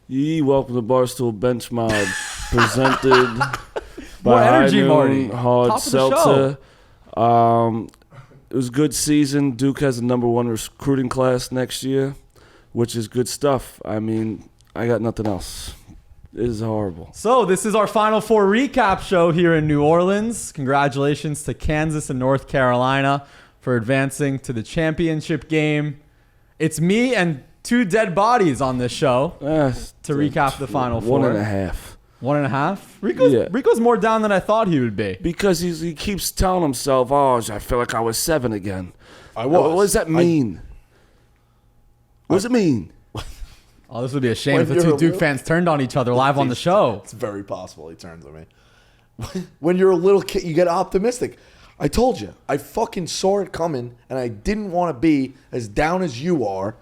Welcome to Barstool Bench Mob, presented by energy, Marty. Hard Top of the Seltzer. It was a good season. Duke has the #1 recruiting class next year, which is good stuff. I mean, I got nothing else. It is horrible. So this is our Final Four recap show here in New Orleans. Congratulations to Kansas and North Carolina for advancing to the championship game. It's me and two dead bodies on this show to recap the Final Four. 1.5. 1.5? Rico's more down than I thought he would be. Because he keeps telling himself, I feel like I was 7 again. I was. What does that mean? What does it mean? Oh, this would be a shame if the two Duke fans turned on each other live on the show. It's very possible he turns on me. When you're a little kid, you get optimistic. I told you. I fucking saw it coming, and I didn't want to be as down as you are.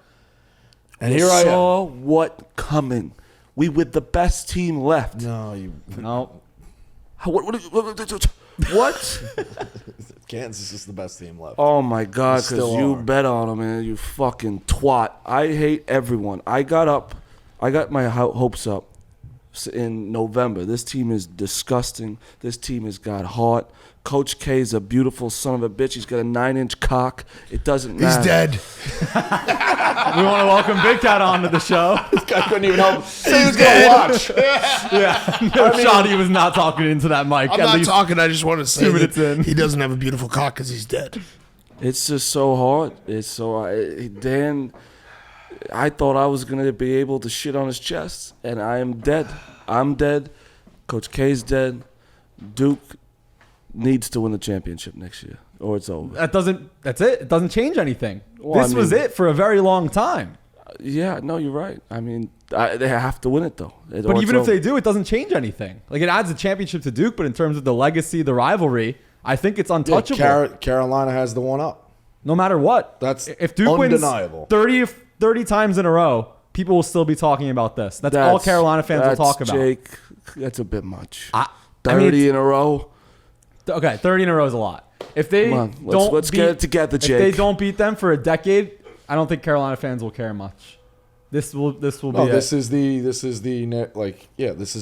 And here I am. Saw what coming. We were the best team left. No. What? Kansas is the best team left. Oh, my God, because you are. bet on them, man. You fucking twat. I hate everyone. I got my hopes up in November. This team is disgusting. This team has got heart. Coach K is a beautiful son of a bitch. He's got a 9-inch cock. It doesn't matter. He's dead. We want to welcome Big Cat onto the show. This guy couldn't even help. Say he was going to watch. Shoddy was not talking into that mic. I'm not talking. I just want to say 2 minutes in. He doesn't have a beautiful cock because he's dead. It's just so hard. It's so Dan. I thought I was gonna be able to shit on his chest, and I am dead. I'm dead. Coach K's dead. Duke needs to win the championship next year, or it's over. That's it. It doesn't change anything. Well, this was it for a very long time. Yeah, no, you're right. I mean, they have to win it though. But even if they do, it doesn't change anything. Like, it adds a championship to Duke, but in terms of the legacy, the rivalry, I think it's untouchable. Yeah, Carolina has the one up. No matter what. That's if Duke undeniable. wins 30 times in a row, people will still be talking about this. That's all Carolina fans will talk about. Jake, that's a bit much. 30 in a row? Okay, 30 in a row is a lot. If they let's get it together, Jake. If they don't beat them for a decade, I don't think Carolina fans will care much. This will be this is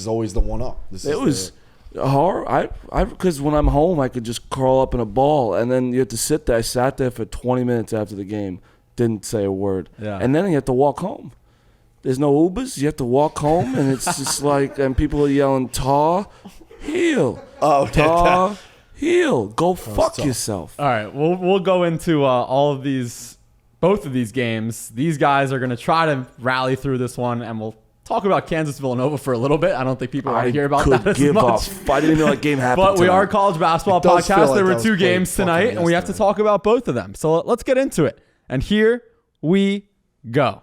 always the one up. It was hard. Because when I'm home, I could just curl up in a ball, and then you have to sit there. I sat there for 20 minutes after the game, didn't say a word, and then you have to walk home. There's no Ubers. You have to walk home, and it's just like, and people are yelling, "Tar, heel, Tar, heel, go fuck yourself." All right, we'll go into both of these games. These guys are going to try to rally through this one, and we'll talk about Kansas Villanova for a little bit. I don't think people want to hear about that as much. I didn't even know that game happened. But we are a college basketball podcast. There were 2 games tonight, and we have to yesterday. talk about both of them. So let's get into it. And here we go.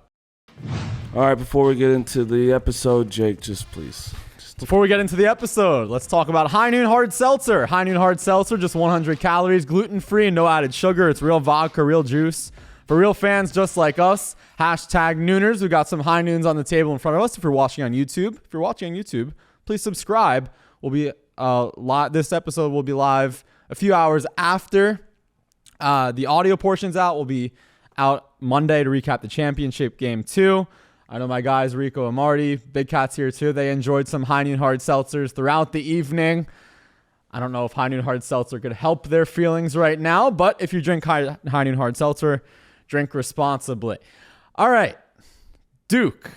All right, before we get into the episode, Jake, please. Before we get into the episode, let's talk about High Noon Hard Seltzer. High Noon Hard Seltzer, just 100 calories, gluten-free, and no added sugar. It's real vodka, real juice. For real fans just like us, #Nooners. We got some High Noons on the table in front of us. If you're watching on YouTube, please subscribe. We'll be this episode will be live a few hours after the audio portion's out. We'll be out Monday to recap the championship game 2. I know my guys, Rico and Marty, Big Cat's here too. They enjoyed some High Noon Hard Seltzers throughout the evening. I don't know if High Noon Hard Seltzer could help their feelings right now, but if you drink High Noon Hard Seltzer, drink responsibly. All right. Duke,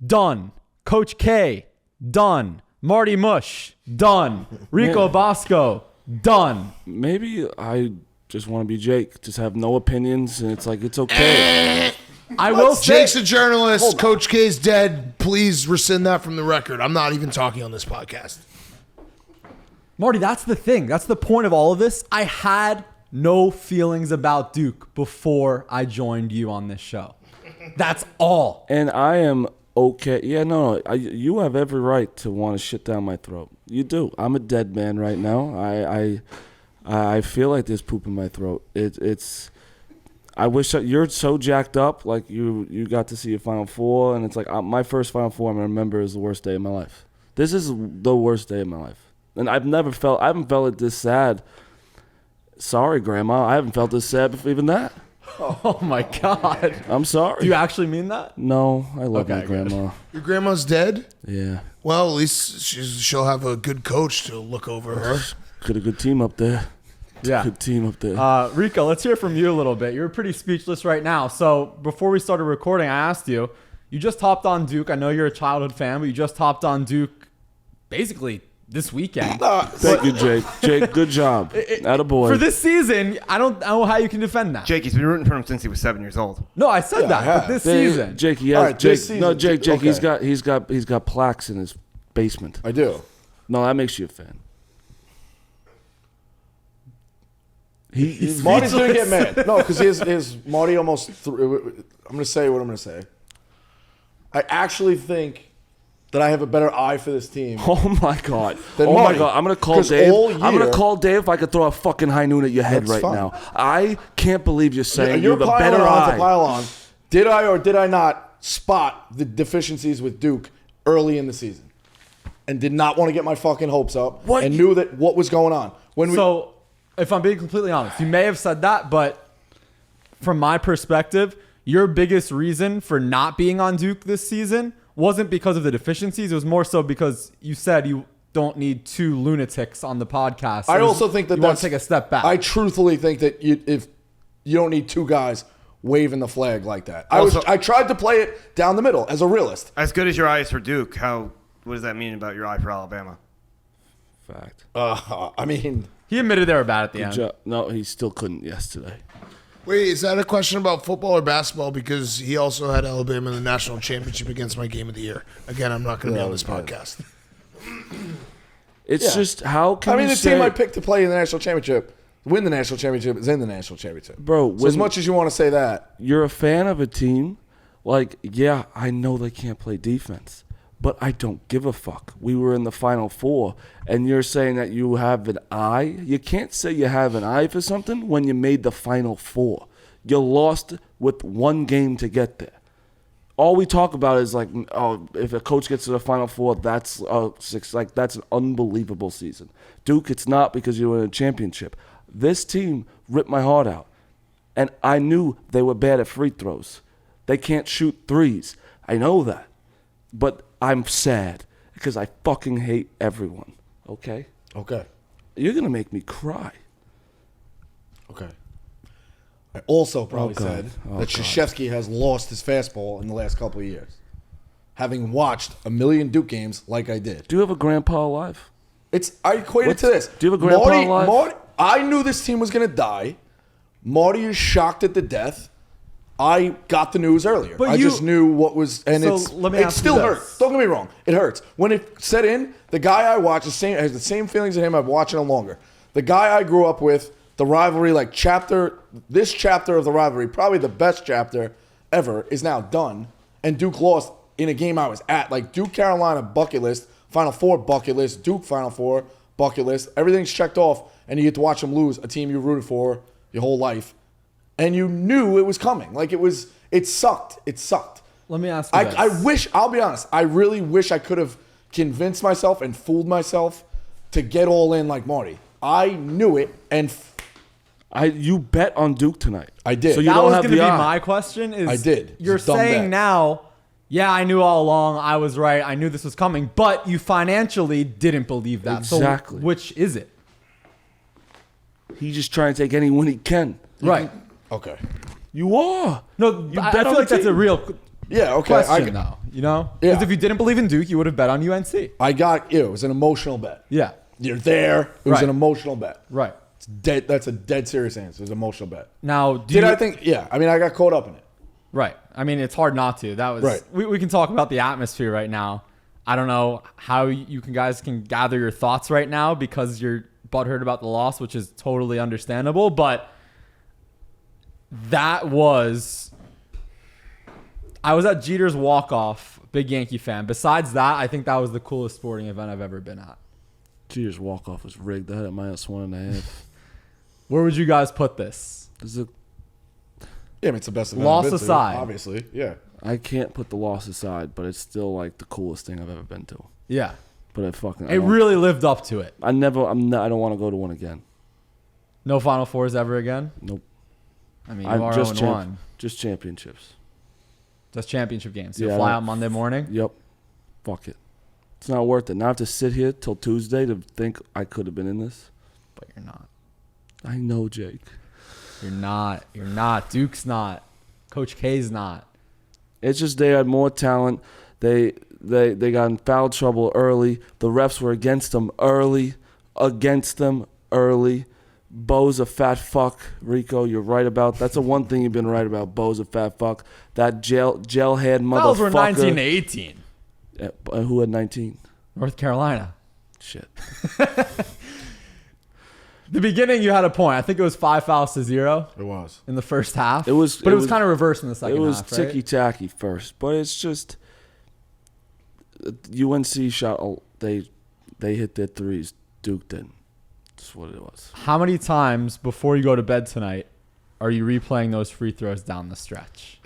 done. Coach K, done. Marty Mush, done. Rico Bosco, done. Maybe I just want to be Jake, just have no opinions, and it's like, it's okay. I will say, Jake's a journalist. Coach K's dead. Please rescind that from the record. I'm not even talking on this podcast. Marty, that's the thing. That's the point of all of this. I had no feelings about Duke before I joined you on this show. That's all. And I am okay. Yeah, no, you have every right to want to shit down my throat. You do. I'm a dead man right now. I feel like there's poop in my throat. It's. I wish you're so jacked up. Like you got to see a Final Four, and it's like my first Final Four. I'm gonna remember is the worst day of my life. This is the worst day of my life, and I haven't felt it this sad. Sorry, Grandma, I haven't felt this sad before even that. Oh my God. I'm sorry. Do you actually mean that? No, I love my Okay, good. grandma. Your grandma's dead? Yeah. Well, at least she'll have a good coach to look over her. Got a good team up there. Yeah. Good team up there. Rico, let's hear from you a little bit. You're pretty speechless right now. So before we started recording, I asked you, you just hopped on Duke. I know you're a childhood fan, but you just hopped on Duke basically this weekend. Thank you, Jake. Jake, good job. Attaboy. For this season, I don't know how you can defend that. Jake, he's been rooting for him since he was 7 years old. No, I said Yeah, I that. have. But this They- season. Jake, he has All right, Jake. this season- No, Jake. okay. He's got plaques in his basement. I do. No, that makes you a fan. He's Marty's gonna get mad. No, because his Marty almost. I'm gonna say what I'm gonna say. I actually think that I have a better eye for this team. Oh my God! Then Oh my Marty. God! I'm gonna call 'Cause Dave. all I'm gonna year- call Dave if I could throw a fucking high noon at your head That's right fine. now. I can't believe you're saying You're you're the piling better on to eye. pile on. Did I or did I not spot the deficiencies with Duke early in the season, and did not want to get my fucking hopes up, What? and knew that what was going on when we. So, if I'm being completely honest, you may have said that, but from my perspective, your biggest reason for not being on Duke this season wasn't because of the deficiencies. It was more so because you said you don't need two lunatics on the podcast. I also think that you want that's to take a step back. I truthfully think that if you don't need two guys waving the flag like that. Also- I tried to play it down the middle as a realist. As good as your eye is for Duke, what does that mean about your eye for Alabama? Fact. I mean, he admitted they were bad at the Good end. job. No, he still couldn't yesterday. Wait, is that a question about football or basketball? Because he also had Alabama in the national championship against my game of the year. Again, I'm not going to be on this podcast. It's Yeah. just how can I mean, you the say, team I picked to play in the national championship, win the national championship, is in the national championship. Bro, So as when- much as you want to say that, you're a fan of a team, like, yeah, I know they can't play defense, but I don't give a fuck. We were in the Final Four, and you're saying that you have an eye? You can't say you have an eye for something when you made the Final Four. You lost with one game to get there. All we talk about is like, oh, if a coach gets to the Final Four, that's that's an unbelievable season. Duke, it's not because you were in a championship. This team ripped my heart out, and I knew they were bad at free throws. They can't shoot threes. I know that, but I'm sad because I fucking hate everyone. Okay, okay, you're gonna make me cry. okay. I also probably God. said Oh, that God. Krzyzewski has lost his fastball in the last couple of years, having watched a million Duke games like I did. Do you have a grandpa alive? I equate it to this. Do you have a grandpa alive? Marty, I knew this team was going to die. Marty is shocked at the death. I got the news earlier. But I you- just knew what was, and So it's let me it ask you still this. hurts. Don't get me wrong, it hurts when it set in. The guy I watch has the same feelings as him. I've watched him longer. The guy I grew up with, the rivalry, this chapter of the rivalry, probably the best chapter ever, is now done. And Duke lost in a game I was at, like Duke Carolina bucket list, Final Four bucket list, Duke Final Four bucket list. Everything's checked off, and you get to watch them lose a team you rooted for your whole life. And you knew it was coming. Like it sucked. It sucked. Let me ask you this. I wish, I'll be honest, I really wish I could have convinced myself and fooled myself to get all in like Marty. I knew it, and You bet on Duke tonight. I did. So you that don't was have going to the be eye. my question. Is I did. It's You're a dumb saying bet. now, yeah, I knew all along. I was right. I knew this was coming, but you financially didn't believe that. Exactly. So which is it? He's just trying to take any win he can. Right. okay. You are. No, You I bet feel on like the that's a team. real Yeah, okay. question, though. You know, Yeah. because if you didn't believe in Duke, you would have bet on UNC. I got it. It was an emotional bet. Yeah. You're there. It was Right. an emotional bet. Right. It's dead. That's a dead serious answer. It was an emotional bet. Now, Did I think? Yeah. I mean, I got caught up in it. Right. I mean, it's hard not to. That was Right. We can talk about the atmosphere right now. I don't know how you guys can gather your thoughts right now because you're butthurt about the loss, which is totally understandable. But that was, I was at Jeter's walk-off, big Yankee fan. Besides that, I think that was the coolest sporting event I've ever been at. Jeter's walk-off was rigged. I had it -1.5. Where would you guys put this? This is Yeah, I mean, it's the best event Loss I've been to, aside. obviously. Yeah. I can't put the loss aside, but it's still like the coolest thing I've ever been to. Yeah. But I fucking. It really lived up to it. I don't want to go to one again. No Final Fours ever again? Nope. I mean, you I'm are just 0-1. just championships. Just championship games. You'll Yeah, fly I out Monday morning. Yep. Fuck it. It's not worth it. Not to sit here till Tuesday to think I could have been in this. But you're not. I know, Jake. You're not. You're not. Duke's not. Coach K's not. It's just they had more talent. They got in foul trouble early. The refs were against them early. Bo's a fat fuck. Rico, you're right about. That's the one thing you've been right about. Bo's a fat fuck. That gelhead motherfucker. Fouls were 19 to 18. Yeah, who had 19? North Carolina. Shit. The beginning, you had a point. I think it was 5 fouls to 0 It was. in the first half. It was kind of reversed in the second half. It was right? ticky-tacky first, but it's just UNC shot. They hit their threes. Duke didn't. That's what it was. How many times before you go to bed tonight are you replaying those free throws down the stretch?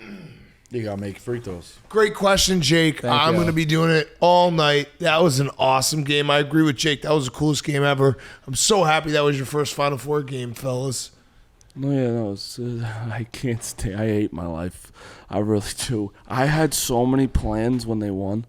You got to make free throws. Great question, Jake. Thank I'm you. going to be doing it all night. That was an awesome game. I agree with Jake. That was the coolest game ever. I'm so happy that was your first Final Four game, fellas. No, I can't stay. I hate my life. I really do. I had so many plans when they won.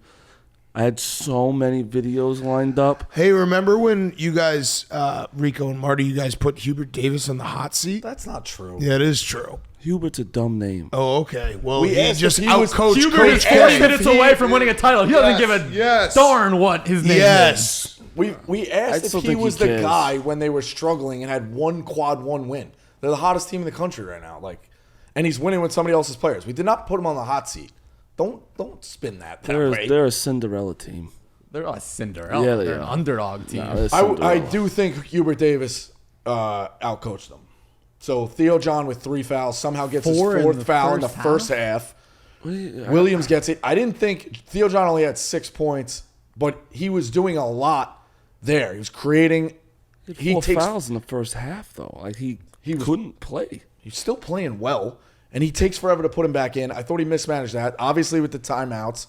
I had so many videos lined up. Hey, remember when you guys, Rico and Marty, you guys put Hubert Davis on the hot seat? That's not true. Yeah, it is true. Hubert's a dumb name. Oh, okay. Well, We he asked just if he was- outcoached Hubert Coach is 40 K. minutes away from winning a title. He doesn't give a Yes. darn what his name is. Yes. We I asked still if he think he was the cares. guy when they were struggling and had one quad one win. They're the hottest team in the country right now. And he's winning with somebody else's players. We did not put him on the hot seat. Don't spin that way. They're a Cinderella team. They're a Cinderella. Yeah, they They're an are. underdog team. No, they're I Cinderella. do think Hubert Davis outcoached them. So Theo John with 3 fouls somehow gets his 4 in fourth the foul in the first first half. Williams gets it. I didn't think Theo John only had 6 points, but he was doing a lot there. He was creating. He had 4 fouls in the first half, though. Like he couldn't play. He's still playing well, and he takes forever to put him back in. I thought he mismanaged that. Obviously, with the timeouts,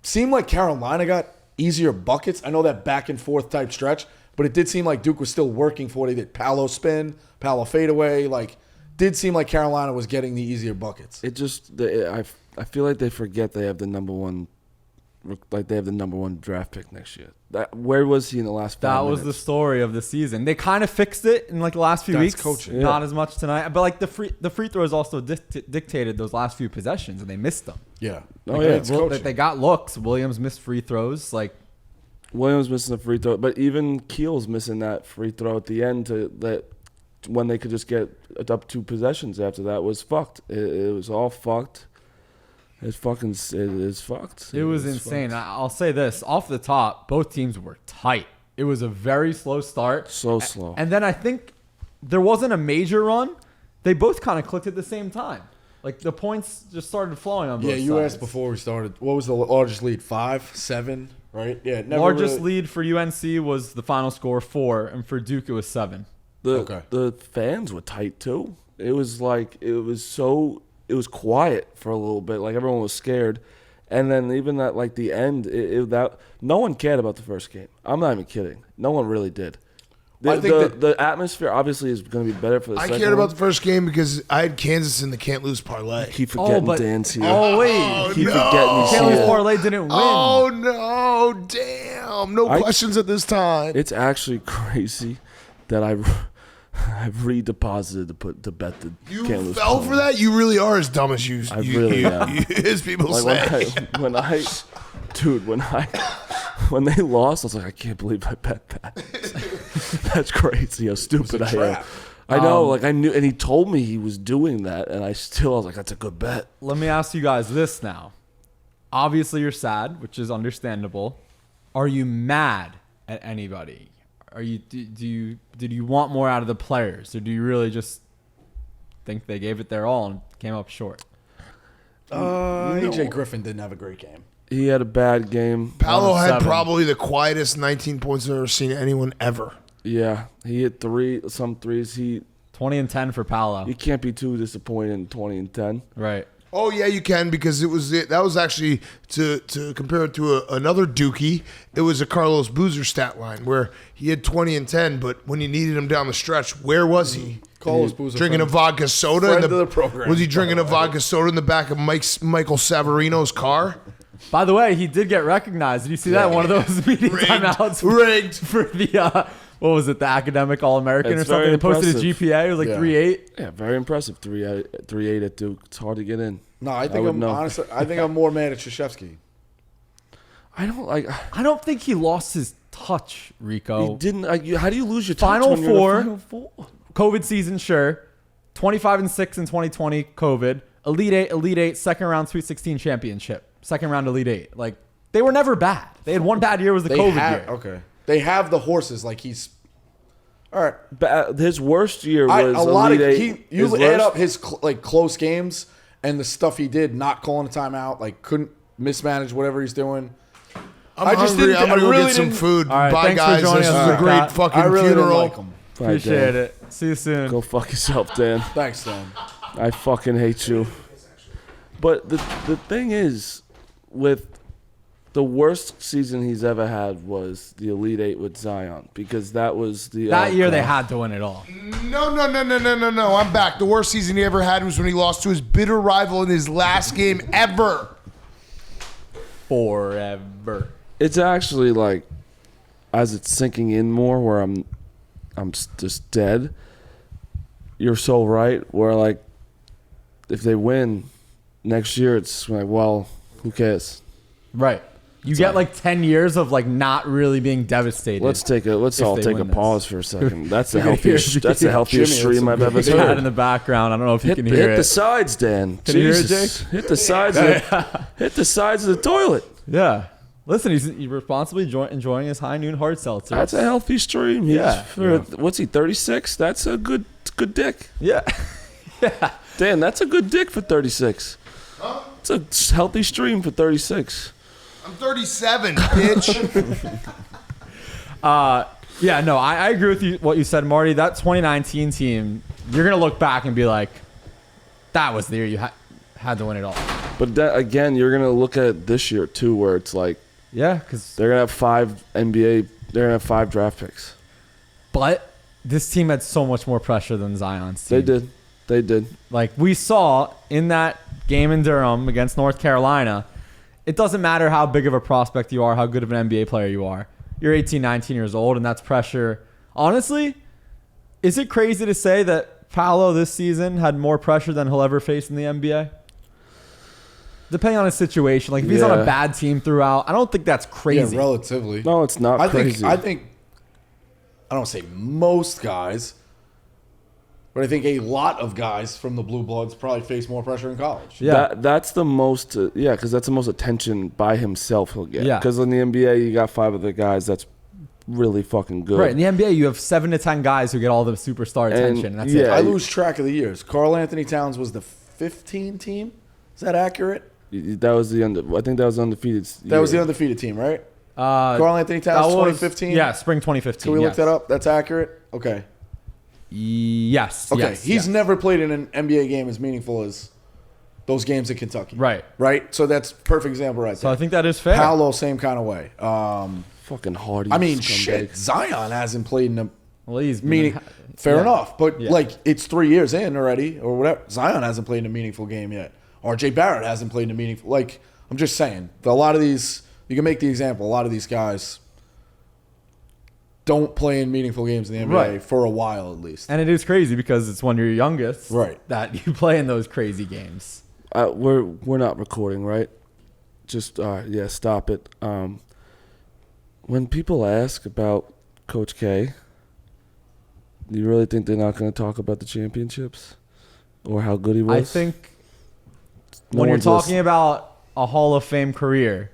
seemed like Carolina got easier buckets. I know that back and forth type stretch, but it did seem like Duke was still working for it. He did Paolo spin, Paolo fadeaway. Did seem like Carolina was getting the easier buckets. It just I feel like they forget they have the number one draft pick next year. Where was he in the last 5 That minutes? was the story of the season. They kind of fixed it in the last few That's weeks. coaching. Not as much tonight, but the free throws also dictated those last few possessions, and they missed them. Yeah. Oh, yeah. It's coaching. They got looks. Williams missed free throws. Williams missing a free throw, but even Keel's missing that free throw at the end when they could just get up 2 possessions after that was fucked. It was all fucked. It is fucked. It was insane. I'll say this off the top: both teams were tight. It was a very slow start. So slow. And then I think there wasn't a major run. They both kind of clicked at the same time. The points just started flowing on both sides. Yeah, you asked before we started. What was the largest lead? 5, 7, right? Yeah. Largest lead for UNC was the final score 4, and for Duke it was 7. The fans were tight too. It was it was quiet for a little bit. Everyone was scared. And then even at the end, no one cared about the first game. I'm not even kidding. No one really did. I think the atmosphere obviously is going to be better for the I second cared about one. the first game because I had Kansas in the can't lose parlay. Keep forgetting but- Dan's here. Oh, wait. Keep no. forgetting he's Kansas here. Parlay didn't win. Oh no! Damn! No questions at this time. It's actually crazy that I've redeposited to bet the You can't lose fell parlay. for that. You really are as dumb as you. I really am. As people Like say. when they lost, I was like, I can't believe I bet that. That's crazy how stupid I am. trap. I know, I knew, and he told me he was doing that, and I was like, that's a good bet. Let me ask you guys this now. Obviously, you're sad, which is understandable. Are you mad at anybody? Did you want more out of the players, or do you really just think they gave it their all and came up short? AJ Griffin didn't have a great game. He had a bad game. Paolo had 7. probably the quietest 19 points I've ever seen anyone ever. Yeah, he hit some threes. 20 and 10 for Paolo. You can't be too disappointed in 20 and 10. Right. Oh yeah, you can, because that was actually to compare it to another Dookie. It was a Carlos Boozer stat line where he had 20 and 10, but when you needed him down the stretch, where was he? Carlos Boozer, Drinking a vodka soda friend of the program. Was he drinking a vodka soda in the back of Michael Savarino's car? By the way, he did get recognized. Did you see that? One of those media timeouts Rigged. for the what was it, the academic All-American or It's something? very They posted his impressive. GPA. It was like 3.8. Yeah, very impressive. 3.8 at Duke. It's hard to get in. No, I think I'm more mad at Krzyzewski. I don't like. I don't think he lost his touch, Rico. He didn't. How do you lose your touch Final when you're in the Four. Final Four? COVID season, sure. 25 and 6 in 2020, COVID. Elite Eight, second round Sweet 16 championship. Second round Elite Eight. Like, they were never bad. They had one bad year, was the COVID year. Okay. They have the horses. Like, he's all right. His worst year was A lot of Elite Eight. you His add worst- up his close games and the stuff he did, not calling a timeout, like couldn't mismanage whatever he's doing. I'm I just hungry. didn't- I'm going I to go really get some didn't- food. All right, Bye, thanks for guys. joining This us, is a Cat. great fucking I really funeral. didn't like him. Bye, Appreciate Dan. it. See you soon. Go fuck yourself, Dan. Thanks, Dan. I fucking hate you. But the thing is, with the worst season he's ever had was the Elite Eight with Zion, because that was the That year they had to win it all. No. I'm back. The worst season he ever had was when he lost to his bitter rival in his last game ever. Forever. It's actually like, as it's sinking in more, where I'm just dead. You're so right. Where like, if they win next year, it's like, well, who cares? Right. You get like 10 years of like not really being devastated. Let's all they take a win this. pause for a second. That's the You can healthiest. hear- That's the healthiest Jimmy, stream I've ever They had in heard. the background. I don't know if you Hit, can hear hit it. the sides, Dan. Can you hear it, Jesus. Jake? Hit the sides. Hit the sides of the toilet. Yeah. Listen, he's responsibly enjoying his high noon hard seltzer. That's a healthy stream. He's Yeah. What's he? 36. That's a good dick. Yeah. Dan, that's a good dick for 36. It's a healthy stream for 36. I'm 37, bitch. Yeah, no, I agree with you. What you said, Marty. That 2019 team, you're gonna look back and be like, that was the year you had to win it all. But that, again, you're gonna look at this year too, where it's like Yeah, because they're gonna have 5 NBA. They're gonna have 5 draft picks. but this team had so much more pressure than Zion's team. They did. Like we saw in that game in Durham against North Carolina, it doesn't matter how big of a prospect you are, how good of an NBA player you are. You're 18, 19 years old, and that's pressure. Honestly, is it crazy to say that Paolo this season had more pressure than he'll ever face in the NBA? Depending on his situation. Like if he's on Yeah. a bad team throughout, I don't think that's crazy. Yeah, relatively. No, it's not crazy. I don't say most guys, but I think a lot of guys from the Blue Bloods probably face more pressure in college. Yeah. That's the most, because that's the most attention by himself he'll get. Yeah. Because in the NBA, you got 5 other guys that's really fucking good. Right. In the NBA, you have 7 to 10 guys who get all the superstar attention. And that's yeah. it. I lose track of the years. Carl Anthony Towns was the 15 team. Is that accurate? That was I think that was undefeated. That was the undefeated team, right? Carl Anthony That Towns, was 2015. Yeah, spring 2015. Can we look yes. that up? That's accurate. Okay. Yes. Okay. yes, He's yes. never played in an NBA game as meaningful as those games in Kentucky. Right. Right. So that's a perfect example right So there. I think that is fair. Paolo, same kind of way. fucking Hardy. I mean, scumbag. shit. Zion hasn't played in a Well, he's meaning. Fair yeah. enough, but Yeah. like it's 3 years in already, or whatever. Zion hasn't played in a meaningful game yet. R.J. Barrett hasn't played in a meaningful. Like I'm just saying, a lot of these, you can make the example. A lot of these guys don't play in meaningful games in the NBA Right. for a while at least. And it is crazy because it's when you're youngest Right. that you play in those crazy games. We're not recording, right? Just yeah, stop it. When people ask about Coach K, do you really think they're not going to talk about the championships or how good he was? I think No when you're one's talking listening. about a Hall of Fame career,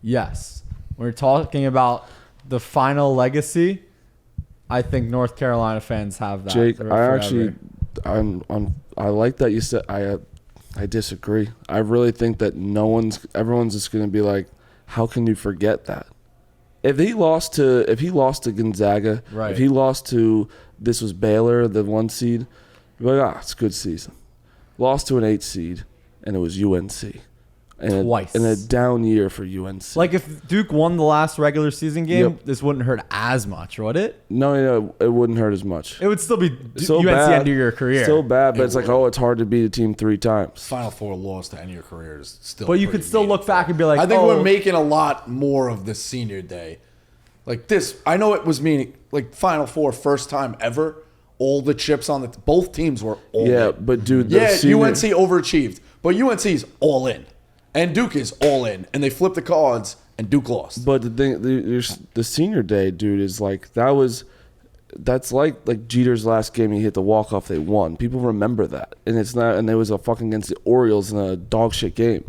yes. When you're talking about the final legacy, I think North Carolina fans have that. Jake, forever. I like that you said. I disagree. I really think that everyone's just going to be like, how can you forget that? If he lost to Gonzaga, Right. if he lost to this was Baylor, the 1 seed, you're like, it's a good season. Lost to an 8 seed, and it was UNC. Twice. In a down year for UNC. Like if Duke won the last regular season game, Yep. this wouldn't hurt as much, would it? No, it wouldn't hurt as much. It would still be So UNC bad. end of your career. Still bad, but It it's like, would. it's hard to beat a team 3 times. Final Four loss to end your career is still. But you pretty could still look meaningful. back and be like, I think oh, we're making a lot more of the senior day. Like this, I know it was meaning like Final Four, first time ever. All the chips on both teams were all Yeah, in. but dude, the Yeah, senior- UNC overachieved, but UNC's all in, and Duke is all in, and they flipped the cards, and Duke lost. But the thing, the senior day, dude, is like that's like Jeter's last game. He hit the walk off. They won. People remember that, and it's not. And it was a fucking against the Orioles in a dog shit game.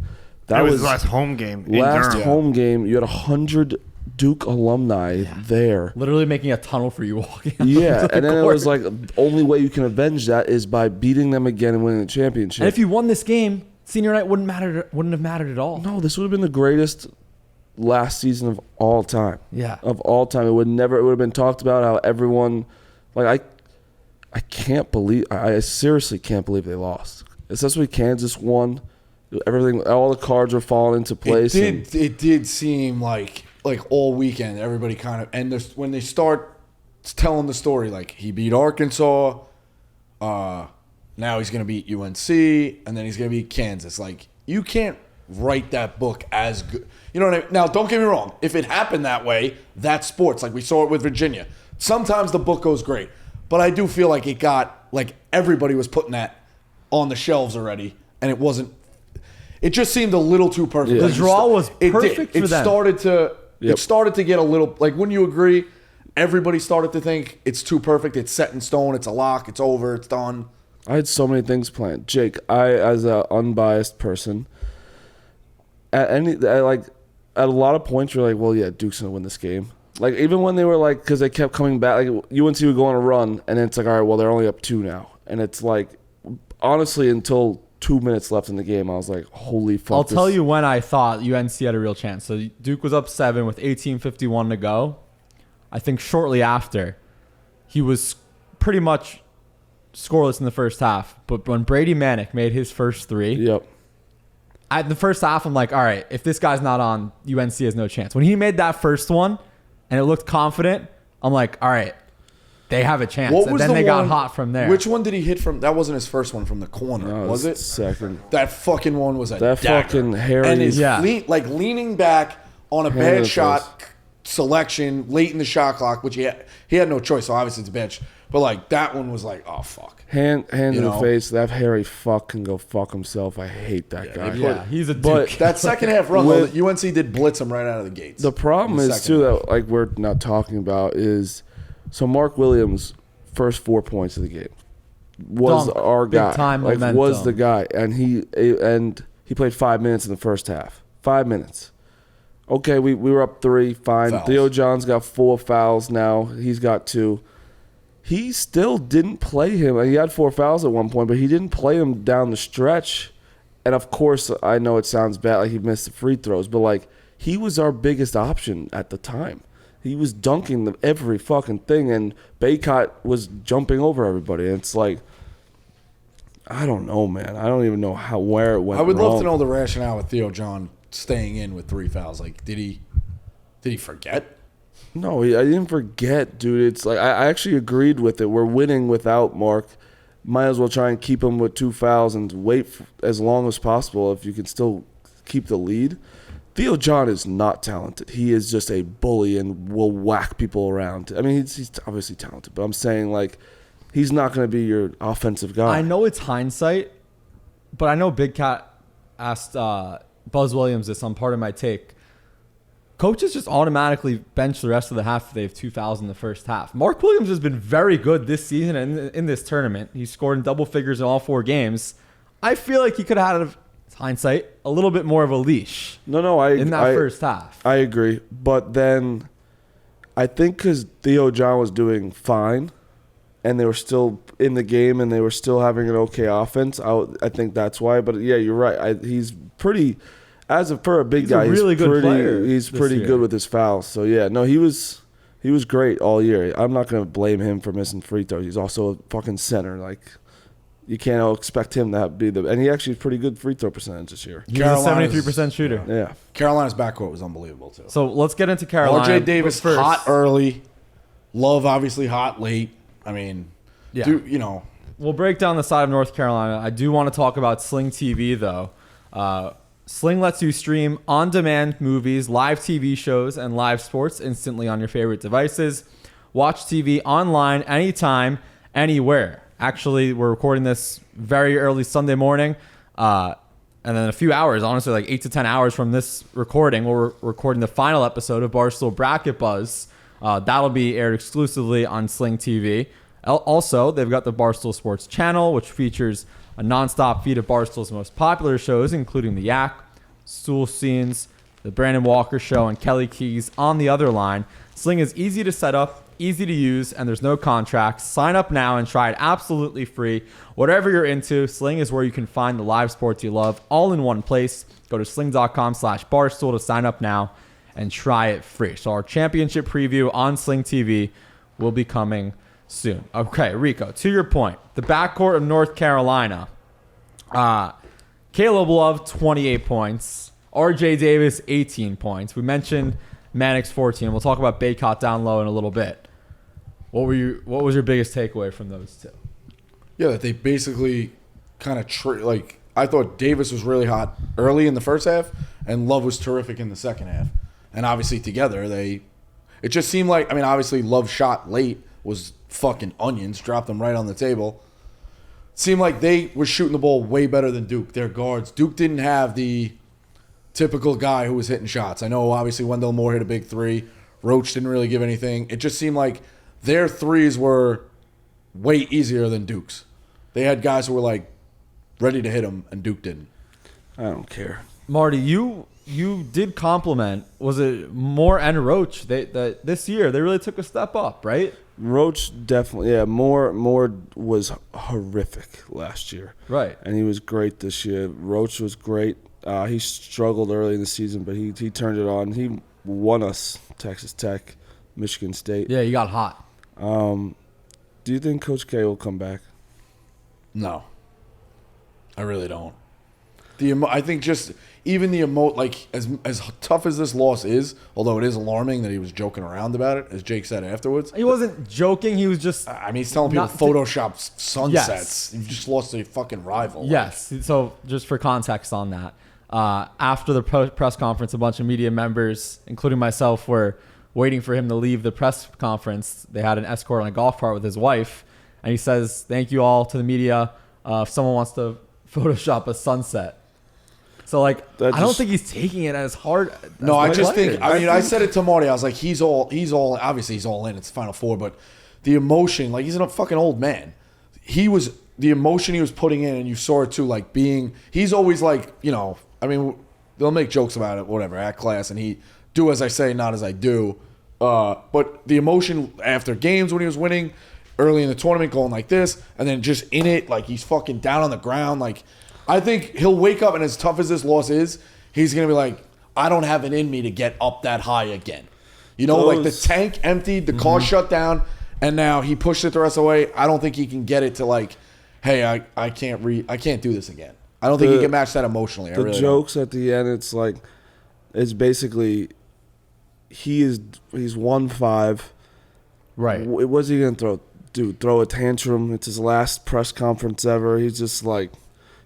That was his last home game. In last Durham. home game. You had 100 Duke alumni there. literally making a tunnel for you walking. Yeah, onto the and then it court. was like the only way you can avenge that is by beating them again and winning the championship. And if you won this game, senior night wouldn't have mattered at all. No, this would have been the greatest last season of all time. Yeah. Of all time. It would have been talked about how everyone, like, I can't believe, I seriously can't believe they lost. Especially Kansas won. Everything, all the cards were falling into place. It did seem like all weekend, everybody kind of, and when they start telling the story, like he beat Arkansas, now he's going to beat UNC, and then he's going to beat Kansas. Like, you can't write that book as good. You know what I mean? Now, don't get me wrong. If it happened that way, that's sports. Like we saw it with Virginia. Sometimes the book goes great, but I do feel like it got, like everybody was putting that on the shelves already, and it wasn't. It just seemed a little too perfect. Yeah. The Like, draw was perfect for it them. started to. Yep. It started to get a little like. Wouldn't you agree? Everybody started to think it's too perfect. It's set in stone. It's a lock. It's over. It's done. I had so many things planned. Jake, as an unbiased person, at a lot of points, you're like, well, yeah, Duke's gonna win this game. Like even when they were like, because they kept coming back, like UNC would go on a run, and then it's like, all right, well, they're only up 2 now, and it's like, honestly, until 2 minutes left in the game, I was like, holy fuck. I'll tell you when I thought UNC had a real chance. So Duke was up 7 with 18:51 to go. I think shortly after, he was pretty much scoreless in the first half. But when Brady Manick made his first 3, Yep. at the first half, I'm like, all right, if this guy's not on, UNC has no chance. When he made that first one and it looked confident, I'm like, all right, they have a chance. What And was then the they got one- hot from there. Which one did he hit from? That wasn't his first one from the corner, No, was it? second? That fucking one was a That dagger. fucking hairy- and his Yeah. leaning back on a Hand in bad the shot selection late in the shot clock, which he had no choice. So obviously it's a bench, but like that one was like, oh fuck. Hand You in the know? face. That hairy fuck can go fuck himself. I hate that guy. yeah, he's a Duke. But That second half run, With- though, UNC did blitz him right out of the gates. the problem in the is second too half. that like we're not talking about is so Mark Williams first 4 points of the game was Dunk. our Big guy. time Like momentum. was the guy, and he played 5 minutes in the first half. 5 minutes. Okay, we were up 3. Fine. Fouls. Theo John's got 4 fouls now. He's got 2. He still didn't play him. He had 4 fouls at one point, but he didn't play him down the stretch. And of course, I know it sounds bad, like he missed the free throws, but like he was our biggest option at the time. He was dunking every fucking thing, and Baycott was jumping over everybody. And it's like, I don't know, man. I don't even know where it went. I would love wrong. to know the rationale with Theo John staying in with 3 fouls. Like, did he forget? No, I didn't forget, dude. It's like I actually agreed with it. We're winning without Mark. Might as well try and keep him with 2 fouls and wait as long as possible if you can still keep the lead. Theo John is not talented. He is just a bully and will whack people around. I mean, he's obviously talented, but I'm saying like he's not going to be your offensive guy. I know it's hindsight, but I know Big Cat asked Buzz Williams this on part of my take. Coaches just automatically bench the rest of the half if they have 2 fouls in the first half. Mark Williams has been very good this season and in this tournament. He scored in double figures in all 4 games. I feel like he could have had, hindsight, a little bit more of a leash No, in that first half. I agree, but then I think because Theo John was doing fine, and they were still in the game, and they were still having an okay offense. I think that's why. But yeah, you're right. He's pretty. For a big He's a guy, really he's good pretty, player He's this pretty year. good with his fouls. So yeah, no, he was great all year. I'm not gonna blame him for missing free throws. He's also a fucking center. Like you can't expect him to be and he actually is pretty good free throw percentage this year. He's a Carolina's- 73% shooter. Yeah. Carolina's backcourt was unbelievable too. So let's get into Carolina. RJ Davis But first- hot early, Love obviously hot late. I mean, Yeah. We'll break down the side of North Carolina. I do want to talk about Sling TV, though. Sling lets you stream on-demand movies, live TV shows, and live sports instantly on your favorite devices. Watch TV online anytime, anywhere. Actually, we're recording this very early Sunday morning. And then a few hours, honestly, like 8 to 10 hours from this recording, we're recording the final episode of Barstool Bracket Buzz. That'll be aired exclusively on Sling TV. Also, they've got the Barstool Sports channel, which features a nonstop feed of Barstool's most popular shows, including The Yak, Stool Scenes, The Brandon Walker Show, and Kelly Keys on the other line. Sling is easy to set up, easy to use, and there's no contracts. Sign up now and try it absolutely free. Whatever you're into, Sling is where you can find the live sports you love all in one place. Go to sling.com/Barstool to sign up now and try it free. So our championship preview on Sling TV will be coming soon. Okay, Rico, to your point, the backcourt of North Carolina. Caleb Love, 28 points. RJ Davis, 18 points. We mentioned Mannix, 14. We'll talk about Baycott down low in a little bit. What was your biggest takeaway from those two? Yeah, that they basically kind of I thought Davis was really hot early in the first half, and Love was terrific in the second half. And obviously together, it just seemed like, obviously Love shot late was fucking onions, dropped them right on the table. Seemed like they were shooting the ball way better than Duke, their guards. Duke didn't have the typical guy who was hitting shots. I know obviously Wendell Moore hit a big three. Roach didn't really give anything. It just seemed like their threes were way easier than Duke's. They had guys who were like ready to hit them, and Duke didn't. I don't care. Marty, you did compliment, was it Moore and Roach? That this year they really took a step up, right? Roach definitely, yeah. Moore was horrific last year, Right. and he was great this year. Roach was great. He struggled early in the season, but he turned it on. He won us Texas Tech, Michigan State. Yeah, you got hot. Do you think Coach K will come back? No, I really don't. I think just even like as tough as this loss is, although it is alarming that he was joking around about it, as Jake said afterwards. He wasn't joking. He was just He's telling people Not- Photoshop sunsets. Yes. You just lost a fucking rival. Yes. So just for context on that, after the press conference, a bunch of media members, including myself, were waiting for him to leave the press conference. They had an escort on a golf cart with his wife, and he says, "Thank you all to the media. If someone wants to Photoshop a sunset." So, I don't think he's taking it as hard. No, I just players. think. I said it to Marty. I was like, he's all. Obviously, he's all in. It's Final Four, but the emotion, like he's a fucking old man. The emotion he was putting in, and you saw it too. Like he's always like, they'll make jokes about it, whatever, at class, and he do as I say, not as I do. But the emotion after games when he was winning, early in the tournament, going like this, and then just in it, like he's fucking down on the ground, like. I think he'll wake up, and as tough as this loss is, he's going to be like, I don't have it in me to get up that high again. Like the tank emptied, the car shut down, and now he pushed it the rest of the way. I don't think he can get it to like, hey, I can't do this again. I don't think he can match that emotionally. The jokes at the end, it's basically he's 1-5. right. What's he going to throw? Dude, throw a tantrum. It's his last press conference ever. He's just like,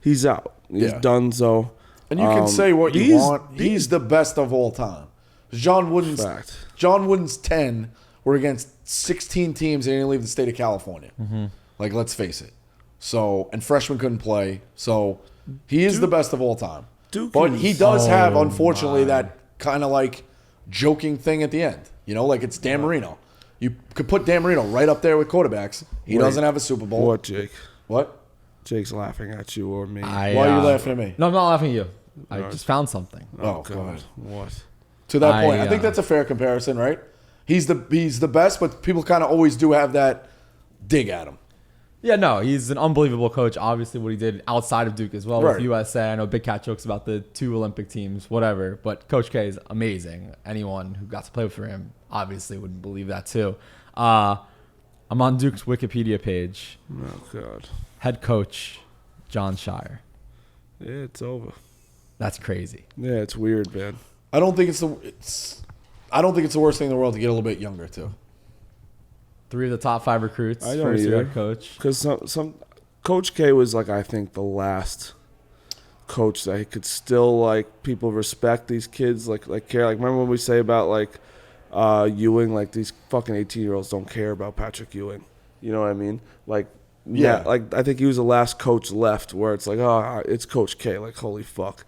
he's out. He's done so. And you can say what you want. He's the best of all time. John Wooden's 10 were against 16 teams and he didn't leave the state of California. Mm-hmm. Like, let's face it. So, and freshmen couldn't play. So, he is the best of all time. But he does have, unfortunately, that kind of like joking thing at the end. Like it's Dan Marino. You could put Dan Marino right up there with quarterbacks. He doesn't have a Super Bowl. What, Jake? What? Jake's laughing at you or me. Why are you laughing at me? No, I'm not laughing at you. I just found something. Oh, God. go ahead. What? To that point, I think that's a fair comparison, right? He's the best, but people kind of always do have that dig at him. Yeah, no, he's an unbelievable coach. Obviously, what he did outside of Duke as well Right. with USA. I know Big Cat jokes about the 2 Olympic teams, whatever. But Coach K is amazing. Anyone who got to play for him obviously would believe that too. I'm on Duke's Wikipedia page. Oh, God. head coach John Shire. Yeah, it's over. That's crazy. Yeah, it's weird, man. I don't think it's the worst thing in the world to get a little bit younger too. 3 of the top 5 recruits. I don't first year either. head coach. Because some Coach K was like, I think, the last coach that he could still, like, people respect these kids, like care. Like, remember when we say about, like, Ewing, like, these fucking 18-year-olds don't care about Patrick Ewing. You know what I mean? Like, yeah, like, I think he was the last coach left where it's like, oh, it's Coach K. Like, holy fuck.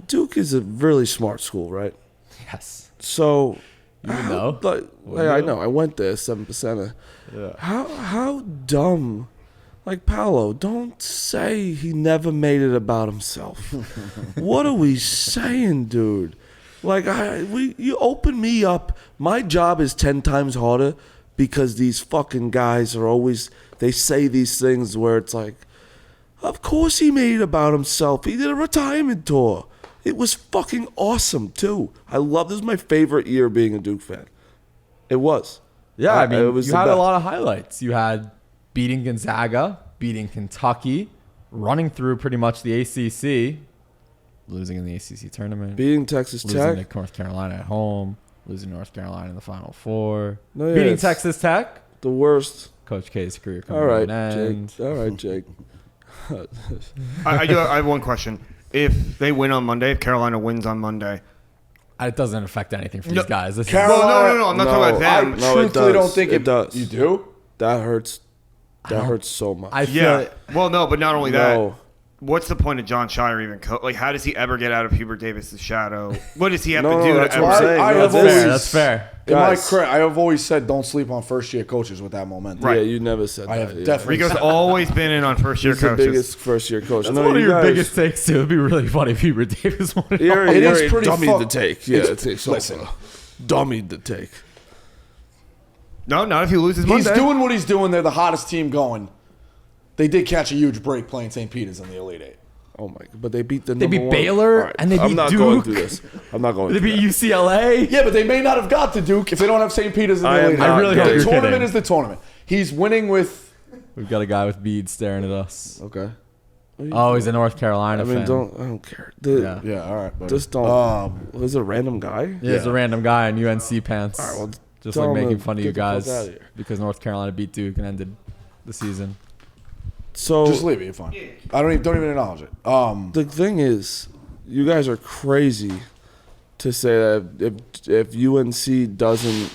Duke is a really smart school, right? Yes. So, You know? I know. I went there, 7%. Yeah. How dumb. Like, Paolo, don't say he never made it about himself. What are we saying, dude? Like, you open me up. My job is 10 times harder because these fucking guys are always, they say these things where it's like, of course he made it about himself. He did a retirement tour. It was fucking awesome, too. I love, this is my favorite year being a Duke fan. It was. Yeah, I mean, it was you the had a best. lot of highlights. You had beating Gonzaga, beating Kentucky, running through pretty much the ACC, losing in the ACC tournament, Beating Texas losing Tech. to North Carolina at home, losing to North Carolina in the Final Four, No, yeah, beating it's Texas Tech. The worst. Coach K's career coming All right, to an end. Jake. All right, Jake. I have one question. If they win on Monday, if Carolina wins on Monday, It doesn't affect anything for No, these guys. This is- Carolina- no, I'm not No, talking about I them. No, it truthfully does. don't think It does. You do? That hurts. That hurts so much. I feel Yeah. Well, no, but not only that. No. What's the point of John Shire even? Like, how does he ever get out of Hubert Davis's shadow? What does he have No, to do that's to what I'm ever? saying. I No, have that's always- fair. That's fair. In my Guys. career, I have always said don't sleep on first-year coaches with that momentum. Right. Yeah, you never said I that. have yeah. definitely- Rico's always been in on first-year He's the coaches. biggest first-year coach. That's No, one of you your guys- biggest takes, too. It'd be really funny if Hubert Davis won it You all. already, It you is already pretty dummied the fuck- take. Yeah, it's- it's listen. dummied the take. No, not if he loses He's Monday. doing what he's doing. They're the hottest team going. They did catch a huge break playing St. Peter's in the Elite Eight. Oh my! But they beat the. They beat number one. Baylor, All right, and they I'm beat not going Duke. through this. I'm not going. They through beat that. UCLA. Yeah, but they may not have got to Duke if they don't have St. Peter's in the I am Elite Eight. not I really hope The you're tournament kidding. is the tournament. He's winning with. We've got a guy with beads staring at us. Okay. Oh, he's a North Carolina I mean, fan. I don't care. Yeah. Yeah, all right. Buddy. Just don't. Was it a random guy? Yeah, he's a random guy in UNC pants. All right, well, just tell like him making to fun of you get the fuck guys outta here. because North Carolina beat Duke and ended the season. So Just leave it. You're fine. I don't even acknowledge it. the thing is, you guys are crazy to say that if UNC doesn't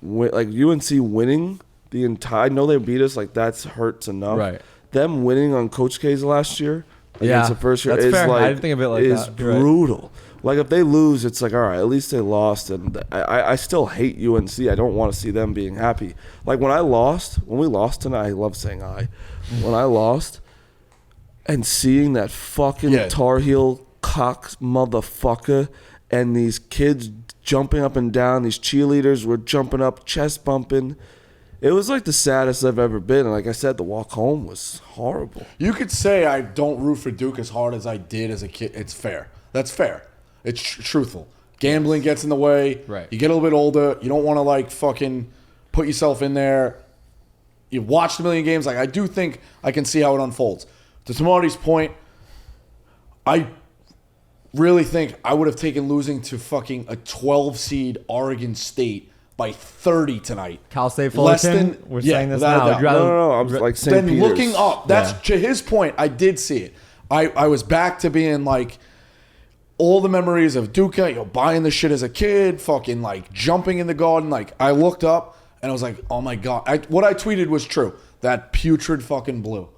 win, like UNC winning the entire, I know they beat us, like that's hurts enough. Right. Them winning on Coach K's last year Yeah, against the first year that's is fair. like I didn't think of it like is that. You're right. brutal. Like if they lose, it's like all right, at least they lost, and I still hate UNC. I don't want to see them being happy. Like when we lost tonight, I love saying I. When I lost, and seeing that fucking Yeah. Tar Heel cock motherfucker and these kids jumping up and down, these cheerleaders were jumping up, chest bumping. It was like the saddest I've ever been. And like I said, the walk home was horrible. You could say I don't root for Duke as hard as I did as a kid. It's fair. That's fair. It's truthful. Gambling gets in the way. Right. You get a little bit older. You don't want to like fucking put yourself in there. You've watched a million games. Like I do think I can see how it unfolds. To Marty's point, I really think I would have taken losing to fucking a 12 seed Oregon State by 30 tonight. Cal State Less Fullerton. than- We're yeah, saying this without a now. doubt. Would you rather- No, I'm like St. Then Peter's. looking up, that's Yeah. to his point. I did see it. I was back to being like all the memories of Duca, buying the shit as a kid, fucking like jumping in the garden. Like I looked up and I was like, oh my god, what I tweeted was true. That putrid fucking blue.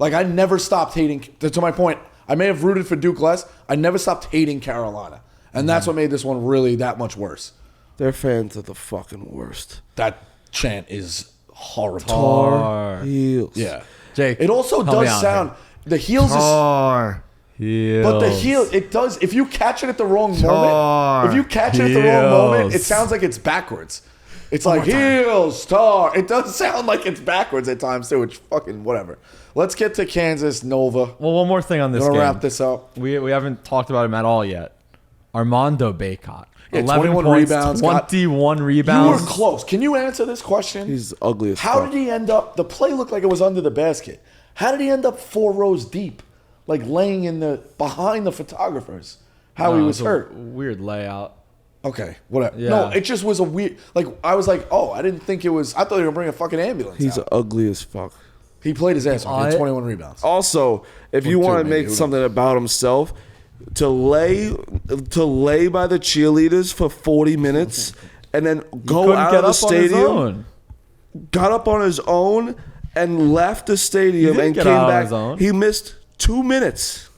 Like I never stopped hating. To my point, I may have rooted for Duke less. I never stopped hating Carolina, and that's what made this one really that much worse. Their fans are the fucking worst. That chant is horrible. Tar. Heels. Yeah. Jake, It also help me does out sound. The heels is. Tar. here. But the heel, it does. If you catch it at the wrong Tar. moment, if you catch it at the wrong moment, it Heels. sounds like it's backwards. It's like heels, star. It does sound like it's backwards at times too. Which fucking whatever. Let's get to Kansas Nova. Well, one more thing on this You want game. to wrap this up? We haven't talked about him at all yet. Armando Bacot. Yeah, 11 21 points, rebounds, 21 You were rebounds. close. Can you answer this question? He's ugly as How fuck. did he end up? The play looked like it was under the basket. How did he end up 4 rows deep, like laying behind the photographers? How he it was a hurt? Weird layout. Okay, whatever. Yeah. No, it just was a weird. Like I was like, oh, I didn't think it was. I thought they were gonna bring a fucking ambulance. He's out. ugly as fuck. He played his ass off. He had I- 21 rebounds. Also, if you Or two, want to maybe, make who something about himself, to lay by the cheerleaders for 40 minutes and then go Couldn't out get of the up on his stadium, own. got up on his own and left the stadium didn't and get came out on back. his own. He missed 2 minutes.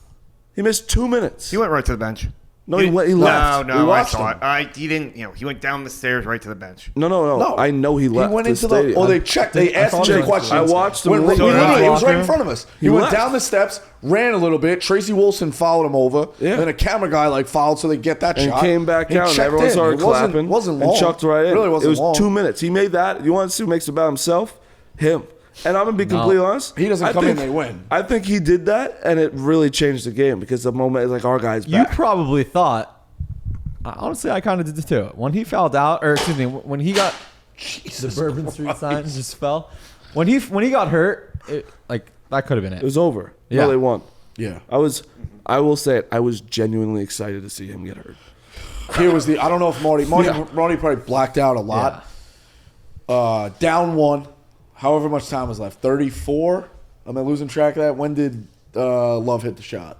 He missed 2 minutes. He went right to the bench. No, he went. He left. No, We I watched saw him. it. He didn't. He went down the stairs right to the bench. No. No. I know he left. He went the into stadium. Or they checked. They asked him thought the he was- questions. I watched him When, leave. it was right in Locker front of us. He He went left. down the steps, ran a little bit. Tracy Wilson followed him over. Yeah. Then a camera guy followed so they get that and shot. came back He out, and checked everyone in. started It wasn't- clapping. Wasn't long. And chucked right in. Really wasn't it was long. 2 minutes. He made that. You want to see what makes it about himself? Him. And I'm gonna be completely honest. He doesn't I come in, think- they win. I think he did that, and it really changed the game because the moment is like our guy's You back. probably thought. Honestly, I kind of did too. When he fouled out, or excuse me, when he got the Bourbon Street sign just fell. When he got hurt, that could have been It it. was over. Yeah. No, they won. Yeah. I will say it. I was genuinely excited to see him get hurt. Here was I don't know if Marty probably blacked out a lot. Down 1. However much time was left. 34. Am I losing track of that? When did Love hit the shot?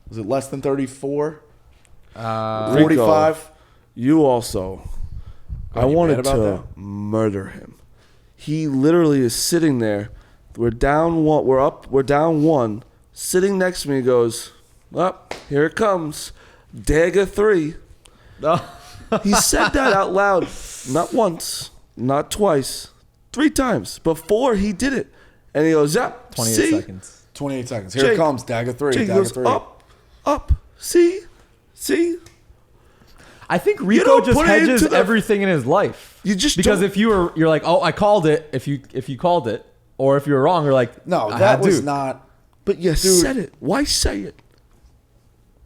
Was it less than 34? 45. You also. I you mad wanted about to that? murder him. He literally is sitting there. We're down 1. We're up. We're down 1. Sitting next to me, he goes, "Up, here it comes, dagger 3." He said that out loud, not once, not twice, 3 times before he did it. And he goes, "Yeah, 28 see?" seconds. 28 seconds. Here Jake- it comes. Dagger 3. Jake Dagger goes, 3. up, see. I think Rico don't just put it hedges into the- everything in his life. You just because don't- if you're like, oh, I called it. If you called it, or if you were wrong, you're like, No, I that had was to. not. But you said it. Why say it?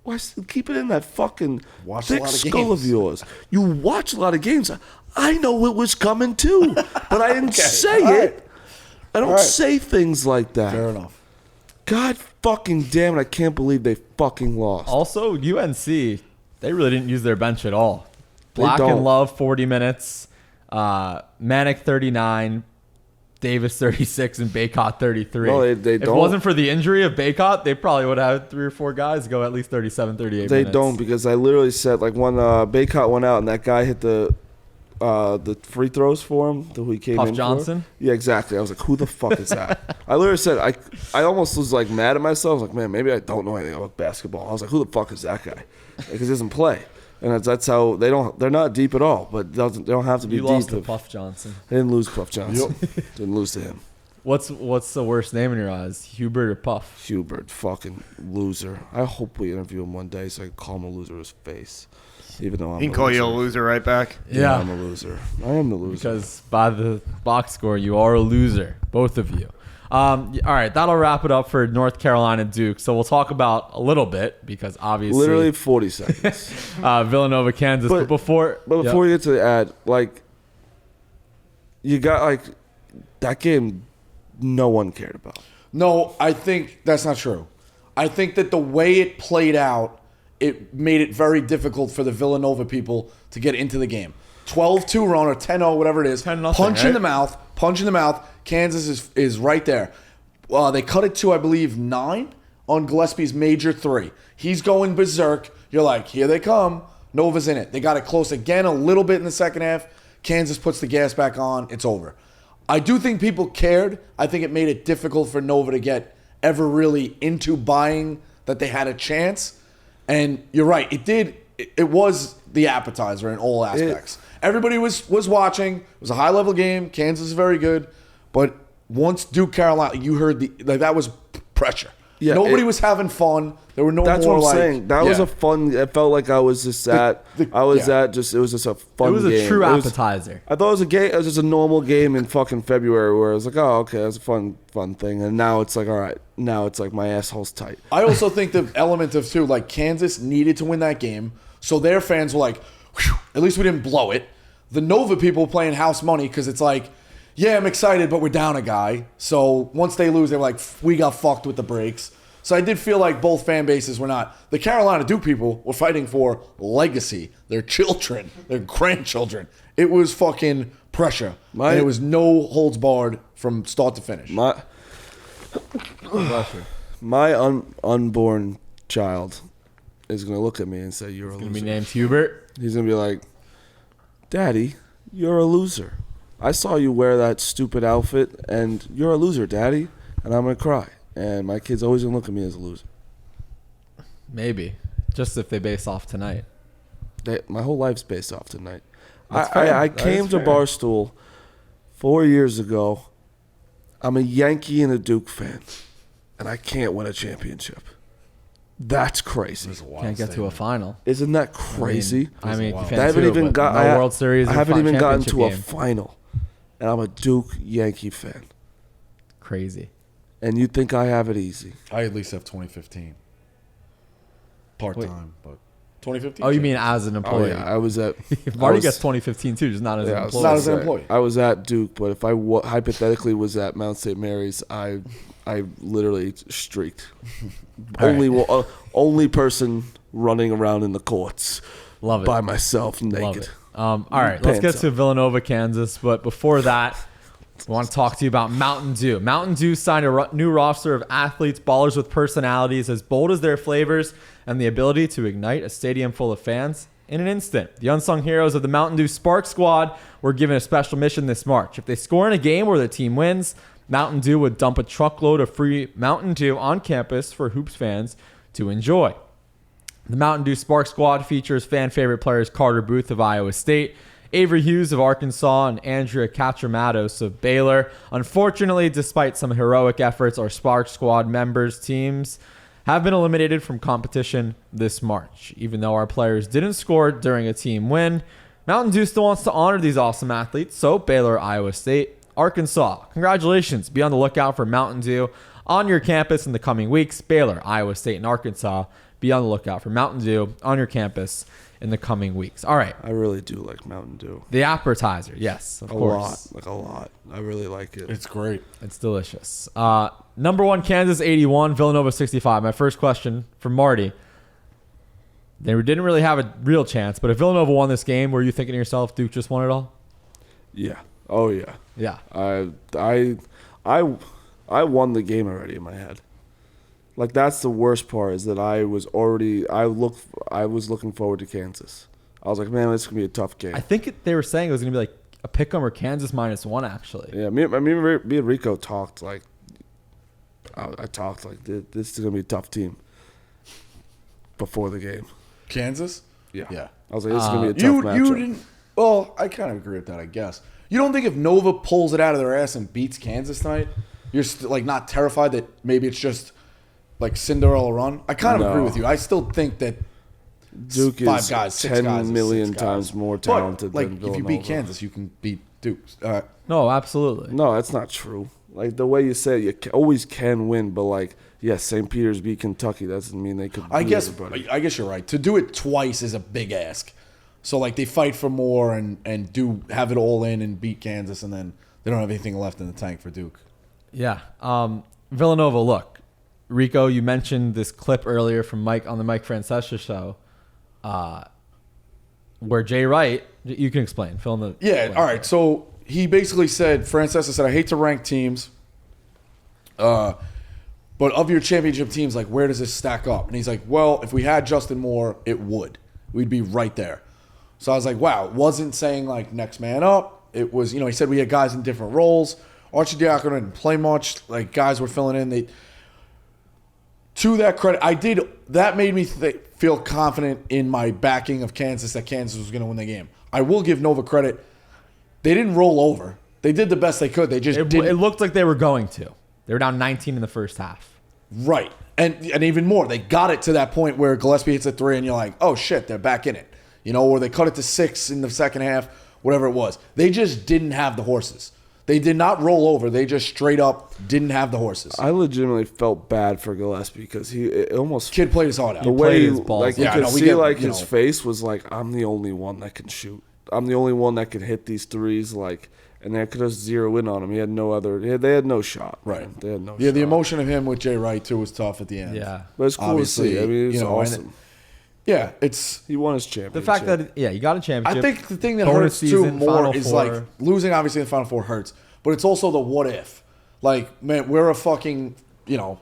Why keep it in that fucking Watched a thick lot of skull games. of yours? You watch a lot of games. I know it was coming too, but I didn't say all it. right. I don't All right. say things like that. Fair enough. God fucking damn it! I can't believe they fucking lost. Also, UNC, they really didn't use their bench at all. Black don't. and Love 40 minutes, Manic 39, Davis 36, and Bacot 33. No, they If it don't. wasn't for the injury of Bacot, they probably would have had 3 or 4 guys go at least 37, 38 They minutes. don't, because I literally said, like, when Baycott went out and that guy hit the free throws for him, who he came Puff in for. Johnson? Yeah, exactly. I was like, who the fuck is that? I literally said, I almost was like mad at myself. I was like, man, maybe I don't know anything about basketball. I was like, who the fuck is that guy? Because he doesn't play. And that's how they're not deep at all, but they don't have to be You deep. lost to Puff Johnson. They didn't lose Puff Johnson. Didn't lose to him. What's the worst name in your eyes, Hubert or Puff? Hubert, fucking loser. I hope we interview him one day so I can call him a loser to his face. Even though I'm He can call you a loser right back. Yeah, I'm a loser. I am the loser. Because by the box score, you are a loser, both of you. All right, that'll wrap it up for North Carolina Duke. So we'll talk about a little bit because obviously, Literally 40 seconds. Villanova, Kansas. But before we get to the ad, like, you got, like, that game no one cared about. No, I think that's not true. I think that the way it played out, it made it very difficult for the Villanova people to get into the game. 12-2 run or 10-0, whatever it is. 10-0, punch in right? the mouth. Punch in the mouth. Kansas is right there. They cut it to, I believe, 9 on Gillespie's major 3. He's going berserk. You're like, here they come. Nova's in it. They got it close again a little bit in the second half. Kansas puts the gas back on. It's over. I do think people cared. I think it made it difficult for Nova to get ever really into buying that they had a chance. And you're right. It did. It was the appetizer in all aspects. Everybody was watching. It was a high-level game. Kansas is very good. But once Duke, Carolina, you heard that was pressure. Yeah, Nobody was having fun. There were no That's more what I'm like, saying. That was yeah. a fun. It felt like I was just at. It was just a fun. it was a game. true It was- appetizer. I thought it was a game. It was just a normal game in fucking February where I was like, oh, okay, that's a fun thing. And now it's like, all right, now it's like my asshole's tight. I also think the element of too, like Kansas needed to win that game. So their fans were like, whew, at least we didn't blow it. The Nova people playing house money because it's like, yeah, I'm excited, but we're down a guy. So once they lose, they're like, we got fucked with the breaks. So I did feel like both fan bases were not. The Carolina Duke people were fighting for legacy, their children, their grandchildren. It was fucking pressure. And it was no holds barred from start to finish. My unborn child is going to look at me and say, you're a loser. Going to be named Hubert. He's going to be like, Daddy, you're a loser. I saw you wear that stupid outfit, and you're a loser, Daddy. And I'm going to cry. And my kid's always going to look at me as a loser. Maybe. Just if they base off tonight. My whole life's based off tonight. I came to Barstool 4 years ago. I'm a Yankee and a Duke fan, and I can't win a championship. That's crazy. Can't get to a final. Isn't that crazy? I mean, I haven't even got no World Series. I haven't even gotten to a game. final, and I'm a Duke Yankee fan. Crazy. And you think I have it easy? I at least have 2015. Part-time, but 2015. Oh, you mean as an Oh employee? yeah, I was at. Marty gets 2015 too, just not as an employee. Not as an employee. I was at Duke, but if I hypothetically was at Mount St. Mary's, I literally streaked. Only person running around in the courts. Love it. By myself, naked. Love it. All right, let's get to Villanova, Kansas. But before that, I want to talk to you about Mountain Dew. Mountain Dew signed a new roster of athletes, ballers with personalities as bold as their flavors and the ability to ignite a stadium full of fans in an instant. The unsung heroes of the Mountain Dew Spark Squad were given a special mission this March. If they score in a game where their team wins, Mountain Dew would dump a truckload of free Mountain Dew on campus for Hoops fans to enjoy. The Mountain Dew Spark Squad features fan favorite players Carter Booth of Iowa State, Avery Hughes of Arkansas, and Andrea Katramatos of Baylor. Unfortunately, despite some heroic efforts, our Spark Squad members' teams have been eliminated from competition this March. Even though our players didn't score during a team win, Mountain Dew still wants to honor these awesome athletes. So Baylor, Iowa State, Arkansas, congratulations. Be on the lookout for Mountain Dew on your campus in the coming weeks. Baylor, Iowa State, and Arkansas, be on the lookout for Mountain Dew on your campus in the coming weeks. All right. I really do like Mountain Dew. The appetizer, yes, of course. A lot. I really like it. It's great. It's delicious. Number one, Kansas 81, Villanova 65. My first question for Marty. They didn't really have a real chance, but if Villanova won this game, were you thinking to yourself, Duke just won it all? Yeah. Oh yeah. Yeah. I won the game already in my head. Like that's the worst part is that I was looking forward to Kansas. I was like, man, this is gonna be a tough game. I think they were saying it was gonna be like a pick'em or Kansas -1 actually. Yeah, me and Rico talked like. I talked like this is gonna be a tough team. Before the game. Kansas? Yeah. Yeah. I was like, this is gonna be a tough matchup. You didn't. Well, I kind of agree with that. I guess you don't think if Nova pulls it out of their ass and beats Kansas tonight, you're like not terrified that maybe it's just like Cinderella run. I kind of agree with you. I still think that Duke is 10 million times more talented but, like, than Villanova. if you beat Kansas, you can beat Duke. No, absolutely. No, that's not true. Like the way you say it, you always can win, but like, yes, St. Peter's beat Kentucky. That doesn't mean they could. I guess you're right. To do it twice is a big ask. So like they fight for more and do have it all in and beat Kansas, and then they don't have anything left in the tank for Duke. Yeah. Villanova. Look, Rico, you mentioned this clip earlier from Mike on the Mike Francesa show, where Jay Wright. You can explain. Fill in the. Yeah. All right. So he basically said, Francesa said, I hate to rank teams, but of your championship teams, like, where does this stack up? And he's like, well, if we had Justin Moore, it would. We'd be right there. So I was like, wow, it wasn't saying, like, next man up. It was, he said we had guys in different roles. Archidiakono didn't play much. Like, guys were filling in. To that credit, that made me feel confident in my backing of Kansas that Kansas was going to win the game. I will give Nova credit. They didn't roll over. They did the best they could. They just didn't. It looked like they were going to. They were down 19 in the first half. Right. And even more, they got it to that point where Gillespie hits a three and you're like, oh, shit, they're back in it. Or they cut it to 6 in the second half, whatever it was. They just didn't have the horses. They did not roll over. They just straight up didn't have the horses. I legitimately felt bad for Gillespie because it almost Kid played his heart out. the way played he, his balls like you out. could Yeah, no, we see get, like you his know. face was like, I'm the only one that can shoot. I'm the only one that can hit these threes. Like, and they could just zero in on him. He had no other. They had no shot. Right. They had no. Yeah, shot. the emotion of him with Jay Wright too was tough at the end. Yeah. But it's cool Obviously, to see. I mean, it's you know, and awesome. Yeah, it's. He won his championship. The fact that you got a championship. I think the thing that bonus hurts too season, more Final is Four. like losing. Obviously, in the Final Four hurts, but it's also the what if. Like, man, we're a fucking a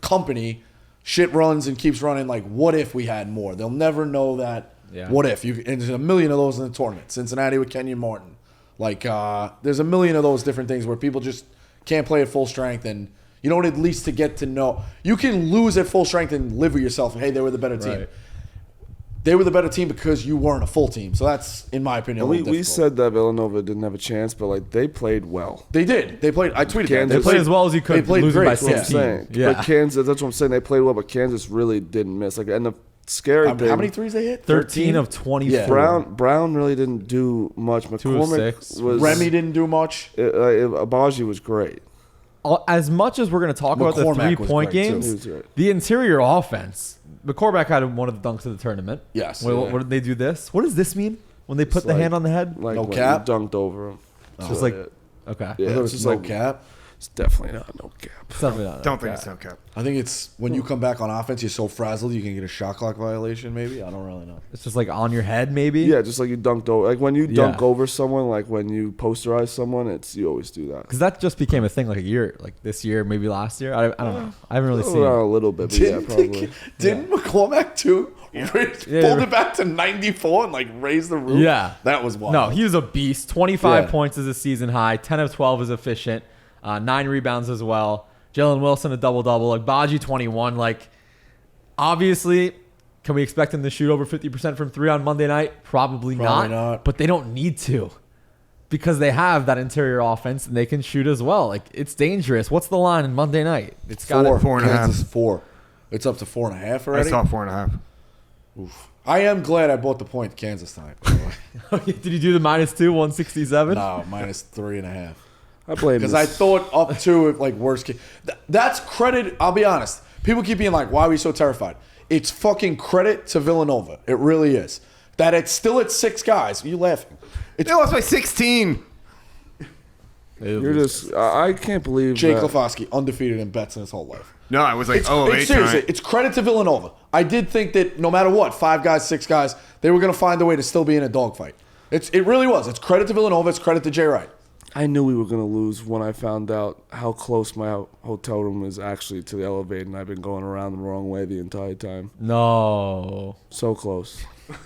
company. Shit runs and keeps running. Like, what if we had more? They'll never know that. Yeah. What if and there's a million of those in the tournament. Cincinnati with Kenyon Martin. Like, there's a million of those different things where people just can't play at full strength, and you don't at least to get to know. You can lose at full strength and live with yourself. Hey, they were the better team. Right. They were the better team because you weren't a full team. So that's, in my opinion, a we little difficult. said that Villanova didn't have a chance, but like they played well. They did. They played. I tweeted that. Kansas- They played as well as you could. They played losing great. by That's That's what I'm 16. saying. Yeah. But Kansas, that's what I'm saying. They played well, but Kansas really didn't miss. Like, and the scary thing. How many threes they hit? 13 of 24. Yeah. Brown really didn't do much. 2 of McCormick 6. was Remy didn't do much. Abaji was great. As much as we're going to talk about the McCormack was 3-point great, too. games, He was great. the interior offense. McCormack had one of the dunks of the tournament. Yes. What did they do this? What does this mean when they put the like- hand on the head? Like No when cap? you dunked over him. Just like, okay. Yeah, I thought it it's was just no like cap. it's definitely not no cap. It's definitely not. Don't think okay. it's no cap. I think it's when you come back on offense, you're so frazzled you can get a shot clock violation. Maybe I don't really know. It's just like on your head, maybe. Yeah, just like you dunked over. Like when you dunk Yeah. over someone, like when you posterize someone, you always do that. Because that just became a thing like a year, like this year, maybe last year. I don't know. I haven't really seen A it. little bit, but yeah, probably. Didn't McCormack too? Pulled it back to 94 and like raised the roof. Yeah. that was wild. No, he was a beast. 25 Yeah. points is a season high. 10 of 12 is efficient. 9 rebounds as well. Jalen Wilson a double-double. Like Baji 21. Like, obviously, can we expect him to shoot over 50% from 3 on Monday night? Probably not. But they don't need to because they have that interior offense and they can shoot as well. Like, it's dangerous. What's the line on Monday night? It's got four. it. 4.5. Kansas 4. It's up to 4.5 I already. saw 4.5. I am glad I bought the point Kansas time. Did you do the -2, 167? No, minus 3.5. I blame Because this. I thought up to like worst case. That's credit. I'll be honest. People keep being like, "Why are we so terrified?" It's fucking credit to Villanova. It really is. That it's still at 6 guys. You laughing? They lost by 16. You're just. I can't believe Jake that. Lefosky undefeated in bets in his whole life. No, I was like, It's eight seriously, tonight. it's credit to Villanova. I did think that no matter what, 5 guys, 6 guys, they were going to find a way to still be in a dogfight. It really was. It's credit to Villanova. It's credit to Jay Wright. I knew we were gonna lose when I found out how close my hotel room is actually to the elevator, and I've been going around the wrong way the entire time. No. So close.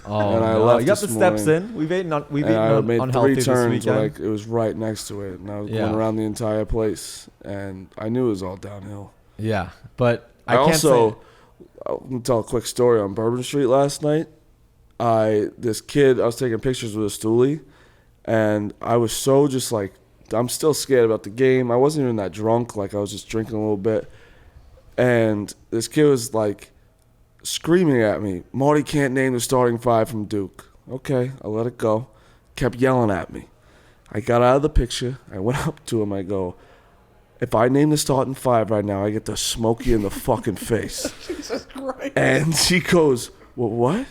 Oh, And I no. left You got the this steps morning, in. We've eaten And I made unhealthy 3 this turns. weekend. Like it was right next to it, and I was Yeah. going around the entire place, and I knew it was all downhill. Yeah, but I can't also, say. I'm gonna tell a quick story on Bourbon Street last night. This kid, I was taking pictures with a stoolie, and I was so just like, I'm still scared about the game. I wasn't even that drunk, like I was just drinking a little bit, and this kid was like screaming at me, "Marty can't name the starting 5 from Duke." Okay, I let it go. Kept yelling at me. I got out of the picture. I went up to him. I go, "If I name the starting 5 right now, I get to smoke you in the fucking face." Jesus Christ. And she goes, "Well, what?"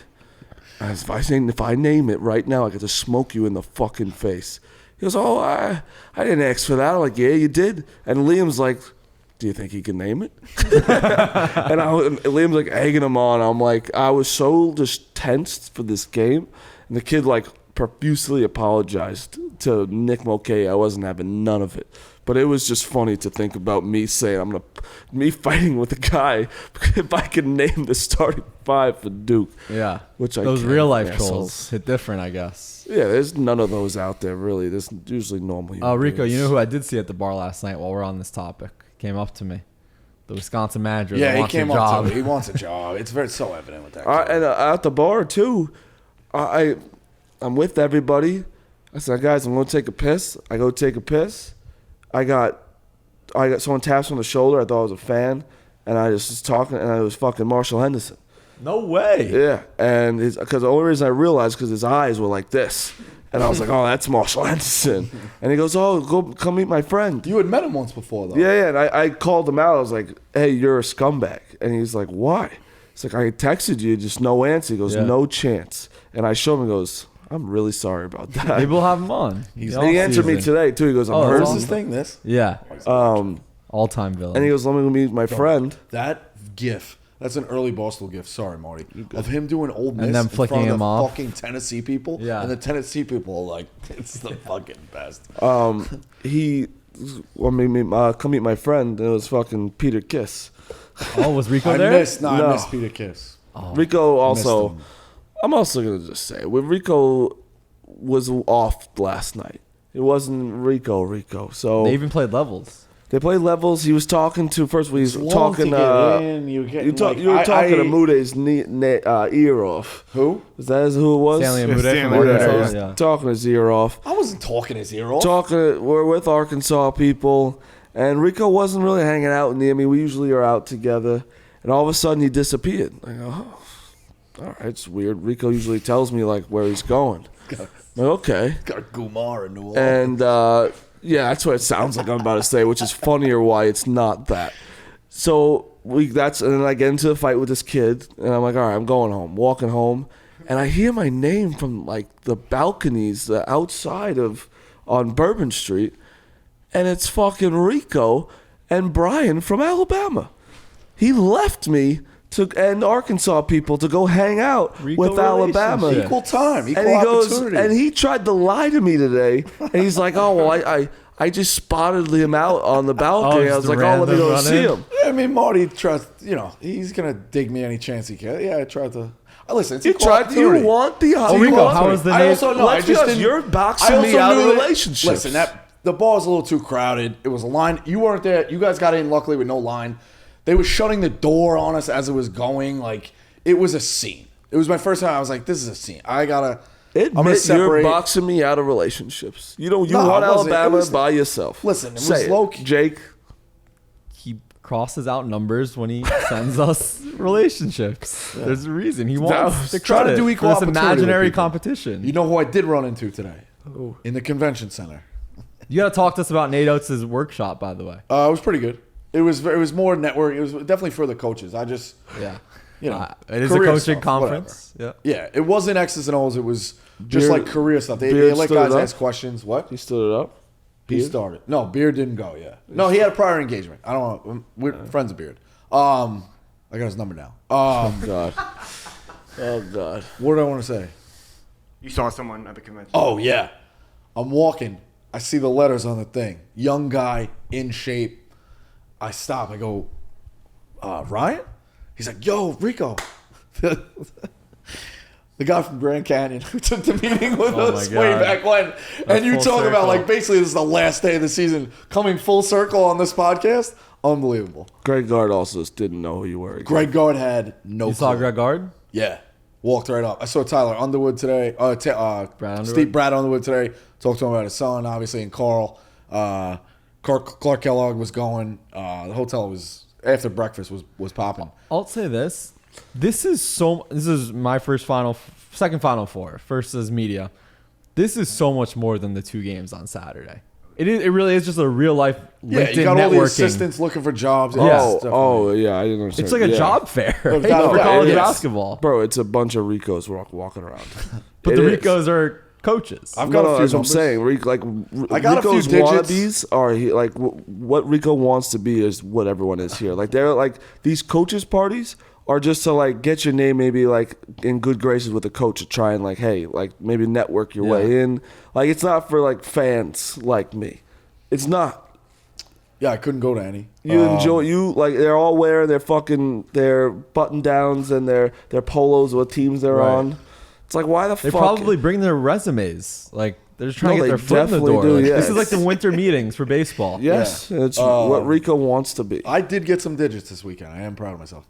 I said, if I name it right now, I get to smoke you in the fucking face. He goes, "Oh, I didn't ask for that." I'm like, "Yeah, you did." And Liam's like, "Do you think he can name it?" and Liam's like egging him on. I'm like, I was so just tensed for this game. And the kid like profusely apologized to Nick Mulcahy. I wasn't having none of it. But it was just funny to think about me saying, me fighting with a guy if I can name the starting 5 for Duke. Yeah, Which I those can, real life assholes. trolls hit different, I guess. Yeah, there's none of those out there, really. There's usually normal human Rico, beings. you know who I did see at the bar last night while we're on this topic? Came up to me. The Wisconsin manager. Yeah, that he wants a came up job. to me. He wants a job. It's so evident with that kid. And at the bar, too, I'm with everybody. I said, "Guys, I'm going to take a piss." I go take a piss. I got someone taps on the shoulder. I thought it was a fan. And I just was talking, and it was fucking Marshall Henderson. No way. Yeah, and because the only reason I realized because his eyes were like this, And I was like, oh, that's Marshall Anderson. And he goes, oh, come meet my friend. You had met him once before, though. Yeah. And I called him out. I was like, hey, you're a scumbag. And he's like, why? It's like, I texted you, just no answer. He goes, no chance. And I showed him, he goes, I'm really sorry about that. Maybe we'll have him on. He answered me today, too. He goes, I'm hurt. What's this thing, this? Yeah. All-time villain. And he goes, let me meet my friend. That gif, that's an early Barstool gif, sorry, Marty, of him doing Old Miss And then in flicking front of him the off. fucking Tennessee people. Yeah. And the Tennessee people are like, it's the fucking best. He wanted me to come meet my friend, and it was fucking Peter Kiss. Oh, was Rico I there? missed No. Peter Kiss. Rico also, him. I'm also going to just say, when Rico was off last night, it wasn't Rico. So They even played levels. they played levels. He was talking to, first of all, he's talking, you you were talking to Mude's ear off. Who? Is that who it was? Stanley and Mude Stanley from Mude, Arkansas. Yeah, he's Yeah. talking his ear off. I wasn't talking his ear off. We're with Arkansas people, and Rico wasn't really hanging out near me. We usually are out together, and all of a sudden he disappeared. I go, oh, all right, it's weird. Rico usually tells me like where he's going. Like, okay, Got Gumar in New Orleans. and yeah, that's what it sounds like I'm about to say, which is funnier why it's not that. So and then I get into the fight with this kid, and I'm like, all right, I'm going home, walking home, and I hear my name from like the balconies outside on Bourbon Street, and it's fucking Rico and Brian from Alabama. He left me and Arkansas people to go hang out with Alabama. relationship. Equal time, equal And he goes, opportunity. and he tried to lie to me today, and he's like, oh, well, I just spotted him out on the balcony. I was just like, oh, let me random go see run-in? him. I mean, Marty tries, he's going to dig me any chance he can. Yeah, I tried to. Listen, it's You equal tried. You opportunity. want the Oh, Rico, how was the I name? also know. I Let's just be honest, didn't. you're boxing I me also out of knew that- relationships. Listen, the bar was a little too crowded. It was a line. You weren't there. You guys got in luckily with no line. They were shutting the door on us as it was going. Like it was a scene. It was my first time. I was like, this is a scene. I'm gonna Admit you're separate. boxing me out of relationships. You No, want it wasn't. Alabama It was- by yourself. Listen, it was Say low-key. Jake. He crosses out numbers when he sends us relationships. There's a reason. He wants was- the try to credit do for equal this opportunity with imaginary people. competition. You know who I did run into today? In the convention center. You got to talk to us about Nate Oates' workshop, by the way. It was pretty good. It was more network. It was definitely for the coaches. I just Yeah. it It is a career coaching stuff, conference. Yeah. Yeah, it wasn't X's and O's. It was just Beard- like career stuff. They Beard let stood guys up? ask questions. What? He stood it up. He started. No, Beard didn't go. Yeah. No, he had a prior engagement. I don't know. We're friends of Beard. I got his number now. God. Oh God. What did I want to say? You saw someone at the convention. Oh yeah, I'm walking. I see the letters on the thing. Young guy, in shape. I stop. I go, Ryan? He's like, yo, Rico. The guy from Grand Canyon who took the meeting with Oh us my way God. back when. And you full talk about circle. like basically this is the last day of the season coming full circle on this podcast. Unbelievable. Greg Gard also just didn't know who you were. again. Greg Gard had no You saw clue. Greg Gard? Yeah. Walked right up. I saw Tyler Underwood today. Brad Underwood? Steve Brad Underwood today. Talked to him about his son, obviously, and Carl. Clark Kellogg was going. The hotel was, after breakfast, was popping. I'll say this. This is my second Final Four. First as media. This is so much more than the two games on Saturday. It really is just a real life Yeah, LinkedIn you got all the networking. assistants looking for jobs. Yeah. Yeah, I didn't understand. It's like a Yeah. job fair right, without a for doubt, college it is. basketball. Bro, it's a bunch of Ricos walking around. But It the is. Ricos are coaches. I've got a few that's what I'm numbers. saying. I got a few Rico's digits. wannabes are what Rico wants to be is what everyone is here. Like they're like these coaches parties are just to like get your name maybe like in good graces with the coach to try and like hey like maybe network your way in. Like it's not for like fans like me. It's not. Yeah, I couldn't go to any. You enjoy like they're all wearing their button downs and their polos with teams they're Right. on. It's like why the They fuck? probably bring their resumes. Like they're just trying No, to get they their foot in the definitely door. do, Like, yeah. This is like the winter meetings for baseball. Yes, it's what Rico wants to be. I did get some digits this weekend. I am proud of myself.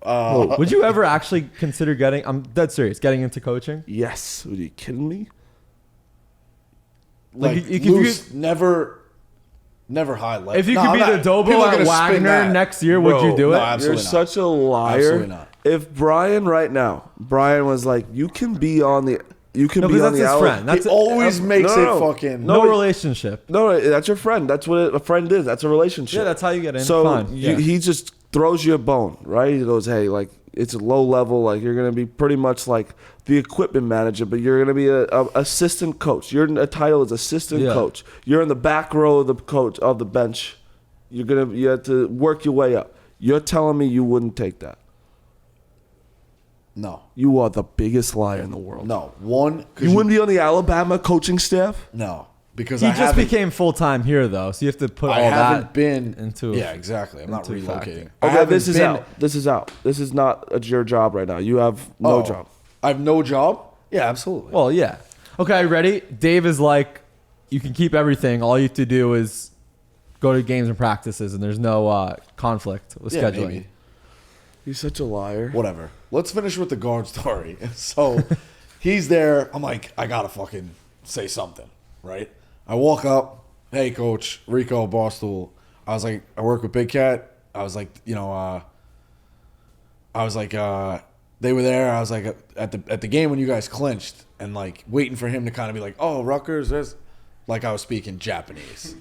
Would you ever actually consider I'm dead serious, getting into coaching? Yes. Are you kidding me? like you could- loose, never highlight. If you No, could I'm be not- the people Dobo are at gonna spin Wagner that. next year, would you do no, it? absolutely You're not. such a liar. Absolutely not. If Brian right now, Brian was like, you can be on the You can No, be because on that's the his friend. That's He always makes no. it fucking. no relationship. No, that's your friend. That's what a friend is. That's a relationship. Yeah, that's how you get in. So Fine. Yeah. he just throws you a bone, right? He goes, hey, like, it's a low level. Like, you're going to be pretty much like the equipment manager, but you're going to be a assistant coach. Your title is assistant Yeah. coach. You're in the back row of the coach of the bench. You have to work your way up. You're telling me you wouldn't take that. No, You are the biggest liar in the world. no. One, You wouldn't be on the Alabama coaching staff? No, because He I just haven't. became full time here though, so you have to put I all haven't that been into. Yeah, exactly. I'm not into relocating. factor. I Okay, haven't this is been- out. This is out. This is not your job right now. You have no Oh, job. I have no job. Yeah, absolutely. Well, yeah. Okay, ready? Dave is like, you can keep everything. All you have to do is go to games and practices, and there's no conflict with yeah, scheduling. maybe. He's such a liar. Whatever. Let's finish with the guard story. So he's there. I'm like, I gotta fucking say something, right? I walk up. Hey, Coach Rico, Barstool. I was like, I work with Big Cat. I was like, they were there. I was like, at the game when you guys clinched, and like waiting for him to kind of be like, oh, Rutgers, there's, like I was speaking Japanese.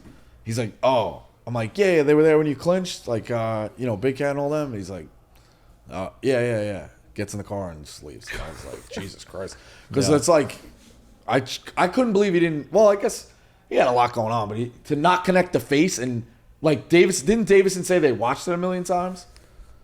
He's like, oh. I'm like, yeah, they were there when you clinched, like, Big Cat and all them. And he's like, yeah. Gets in the car and just leaves. And I was like, Jesus Christ. Because it's like, I couldn't believe he didn't. Well, I guess he had a lot going on, but to not connect the face and like didn't Davison say they watched it a million times?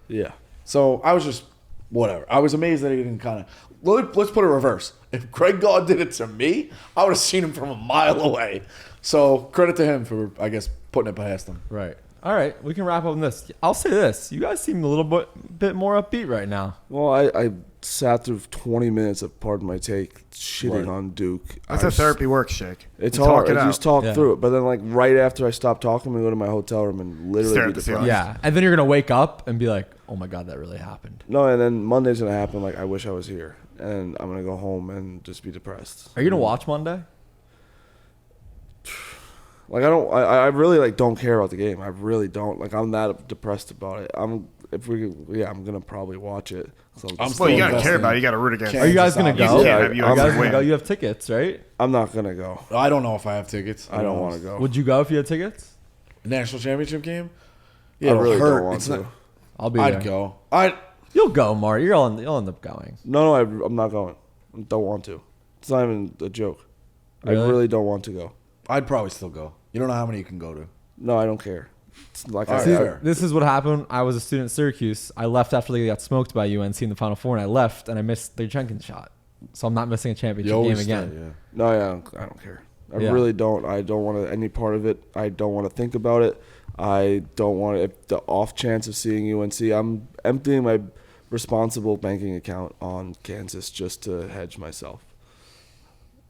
Yeah. So I was just whatever. I was amazed that he didn't kind of. Let's put it reverse. If Greg Gall did it to me, I would have seen him from a mile away. So credit to him for, I guess, putting it past him. Right. All right, we can wrap up on this. I'll say this: you guys seem a little bit more upbeat right now. Well, I sat through 20 minutes of, pardon my take, shitting Right. on Duke. That's how therapy works, Shake. It's You hard. Talk it I out. just talk Yeah. through it. But then, like, right after I stop talking, we go to my hotel room and literally Stare be at the depressed. ceiling. Yeah, and then you're gonna wake up and be like, "Oh my god, that really happened." No, and then Monday's going to happen. Like, I wish I was here. And I'm going to go home and just be depressed. Are you gonna watch Monday? Like, I really, like, don't care about the game. I really don't. Like, I'm that depressed about it. I'm going to probably watch it. So I'm Well, you gotta invested care in about it. You gotta root against. Kansas, Are you guys gonna obviously. go? You can't have I'm You UNC guys gonna win. go? You have tickets, right? I'm not going to go. I don't know if I have tickets. I don't want to go. Would you go if you had tickets? National championship game? I it'll really hurt. don't want It's to. not- I'll be I'd there. go. You'll go, Marty. You'll end up going. No, I'm not going. I don't want to. It's not even a joke. Really? I really don't want to go. I'd probably still go. You don't know how many you can go to. No, I don't care. It's like All I right, said. fair. This is what happened. I was a student at Syracuse. I left after they got smoked by UNC in the Final Four, and I left, and I missed the Jenkins shot. So I'm not missing a championship game again. No, yeah, I don't care. I Yeah. really don't. I don't want to any part of it. I don't want to think about it. I don't want to, if the off chance of seeing UNC. I'm emptying my responsible banking account on Kansas just to hedge myself.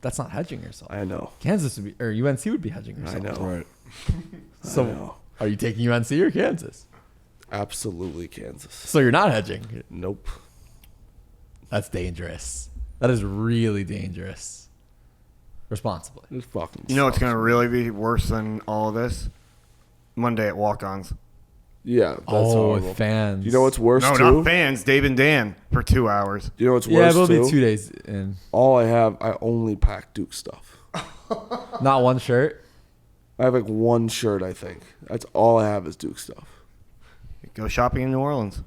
That's not hedging yourself. I know. Kansas would be, or UNC would be hedging yourself. I know. Right. So I know. are you taking UNC or Kansas? Absolutely Kansas. So you're not hedging. Nope. That's dangerous. That is really dangerous. Responsibly. It's fucking. You know what's sucks. gonna really be worse than all of this? Monday at walk-ons. Yeah, that's horrible. with fans. You know what's worse No, too? not fans. Dave and Dan for 2 hours. You know what's Yeah, worse but it'll too? be 2 days in. All I only pack Duke stuff. Not one shirt. I have like one shirt, I think. That's all I have is Duke stuff. Go shopping in New Orleans.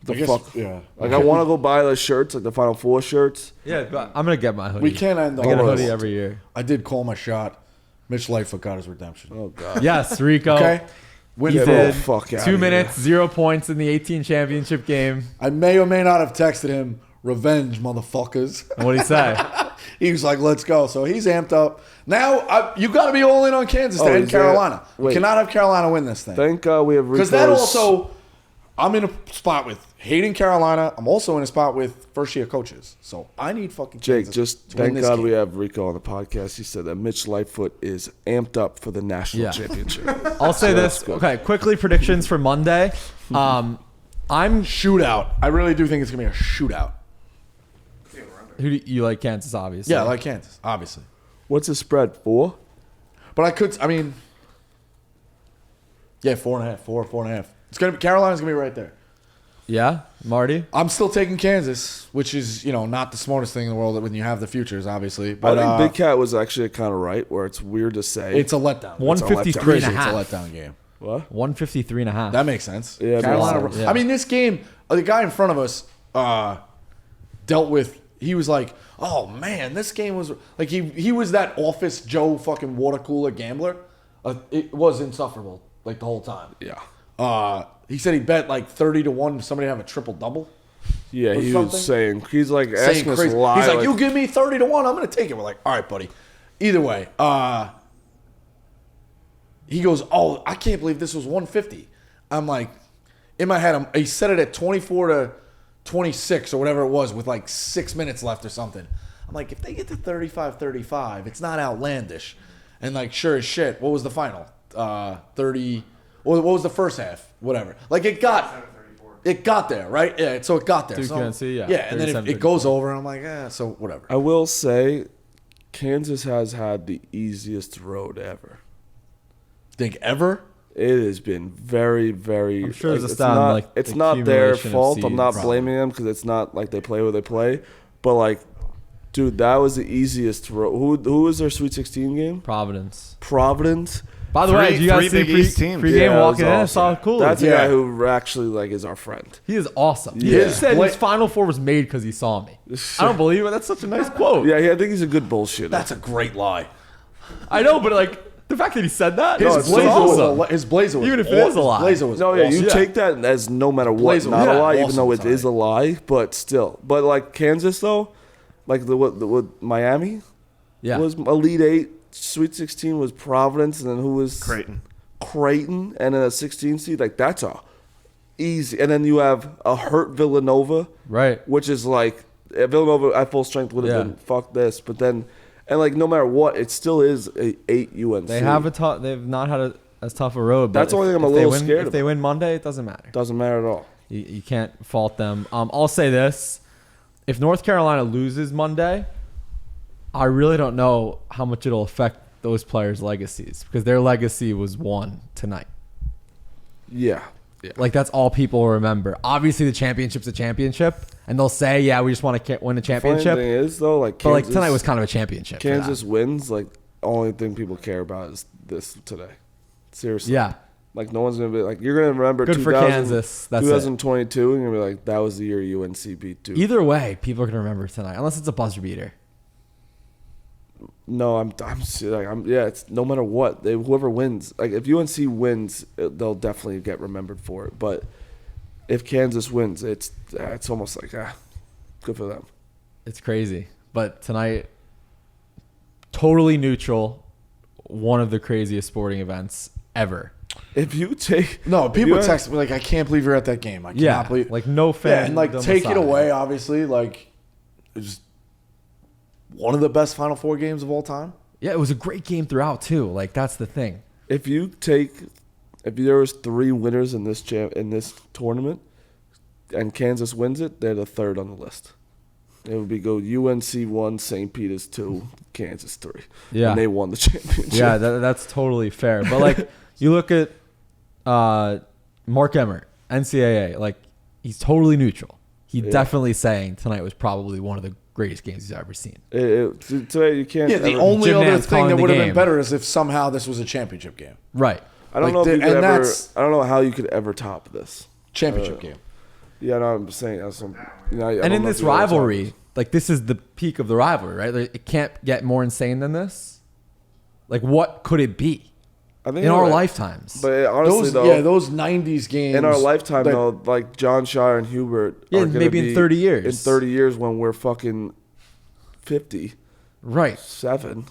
The I guess- fuck? yeah. Like, I want to go buy the shirts, like the Final Four shirts. Yeah, but I'm gonna get my hoodie. We can't end I get a all hoodie this. every year. I did call my shot. Mitch Lightfoot got his redemption. Oh, God. Yes, Rico. Okay. Win He Get it. the did. fuck outta 2 here. minutes, 0 points in the 18 championship game. I may or may not have texted him, revenge, motherfuckers. And what did he say? He was like, let's go. So he's amped up. Now, you got to be all in on Kansas to Oh, end is there- Carolina. You wait. cannot have Carolina win this thing. Thank God we have Rico's. Because that also, I'm in a spot with hating Carolina. I'm also in a spot with first-year coaches. So I need fucking Jake, Kansas just to win thank this God game. we have Rico on the podcast. He said that Mitch Lightfoot is amped up for the national Yeah. championship. I'll say So this. that's good. Okay, quickly predictions for Monday. I'm Shootout. I really do think it's going to be a shootout. who do you like Kansas, obviously. Yeah, I like Kansas, obviously. What's the spread? 4? But yeah, 4.5, 4.5. It's going to be, Carolina's going to be right there. Yeah, Marty. I'm still taking Kansas, which is, not the smartest thing in the world when you have the futures, obviously. But I think Big Cat was actually kind of right, where it's weird to say. it's a letdown. 153 It's and a a half. letdown game. What? 153 and a half. That makes sense. Yeah, it Carolina. makes sense. Yeah. I mean, this game, the guy in front of us dealt with. He was like, "Oh man, this game was like he was that office Joe fucking water cooler gambler. It was insufferable like the whole time. Yeah. He said he bet like 30-1 somebody to have a triple double. Yeah, he something? was saying, he's like Saying asking us crazy. why. He's like, "You give me 30-1, I'm gonna take it." We're like, "All right, buddy." Either way, he goes, "Oh, I can't believe this was 150." I'm like, in my head, he set it at 24-26 or whatever it was with like 6 minutes left or something. I'm like, if they get to 35-35, it's not outlandish. And like, sure as shit, what was the final? 30. What was the first half? Whatever. Like it got there, right? Yeah, so it got there. Duke So, UNC, yeah. and then 37, it goes over, and I'm like, so whatever. I will say, Kansas has had the easiest road ever. Think ever? It has been very, very. I'm sure there's a it's stat on, not, like, it's not their accumulation of fault. I'm not seeds. blaming them because it's not like they play where they play. But like, dude, that was the easiest road. Who was their Sweet 16 game? Providence. Providence. By the way, Three- did you guys three see Big East teams. pre-game Yeah, it was walking in? I awesome. saw it cool. That's the Yeah. guy who actually like is our friend. He is awesome. Yeah. He said Bla- his Final Four was made because he saw me. I don't believe it. That's such a nice quote. Yeah, I think he's a good bullshitter. That's a great lie. I know, but like the fact that he said that, His it's blazer awesome. was his blazer was Even if it is a his lie. blazer was No, yeah, you awesome. take that as no matter what, Blazer- not yeah, a lie, even awesome though it tonight. is a lie, but still. But like Kansas though, like what Miami Yeah. was Elite Eight, Sweet 16 was Providence, and then who was Creighton, and then a 16 seed. Like that's a easy. And then you have a hurt Villanova, Right. which is like Villanova at full strength would have Yeah. been fuck this, but then. And like no matter what, it still is a 8 UNC. They have they've not had as tough a road. But That's the only thing I'm a if they little win- scared If they about. win Monday, it doesn't matter. Doesn't matter at all. You can't fault them. I'll say this: if North Carolina loses Monday, I really don't know how much it'll affect those players' legacies because their legacy was won tonight. Yeah. Like that's all people will remember. Obviously, the championship's a championship, and they'll say, "Yeah, we just want to win a Funny championship." thing is though, like But like Kansas, tonight was kind of a championship. for Kansas them. wins. Like only thing people care about is this today. Seriously. Yeah, Like no one's gonna be like you're gonna remember. Good for 2000 Kansas. That's it. 2022, and you're gonna be like that was the year UNC beat Duke. Either way, people are gonna remember tonight, unless it's a buzzer beater. No, yeah. It's no matter what. Whoever wins, like if UNC wins, they'll definitely get remembered for it. But if Kansas wins, it's almost like good for them. It's crazy. But tonight, totally neutral. One of the craziest sporting events ever. If you take No, people you- text me like, "I can't believe you're at that game. I cannot Yeah, believe." like no fan. Yeah, and like take it domicile. away. Obviously, like it's one of the best Final Four games of all time. Yeah, it was a great game throughout too. Like that's the thing. If there was 3 winners in this tournament, and Kansas wins it, they're the 3rd on the list. It would be UNC 1, St. Peter's 2, Kansas 3. Yeah. And they won the championship. Yeah, that's totally fair. But like you look at Mark Emmert, NCAA, like he's totally neutral. He's definitely saying tonight was probably one of the greatest games he's ever seen. Today you can't. Yeah, the ever- only Jim other Nantz thing calling that the would have game. been better is if somehow this was a championship game. Right. I don't like know if the- you could and ever. that's- I don't know how you could ever top this. Championship game. Yeah, no, I'm saying that's some. I And don't in know if this you ever top rivalry, this. like this is the peak of the rivalry, right? Like, it can't get more insane than this. Like what could it be I think in our you're right. lifetimes? But honestly, though, Those '90s games in our lifetime, that- though, like John Shire and Hubert, Yeah, are gonna maybe in be 30 years. In 30 years, when we're fucking 57, right.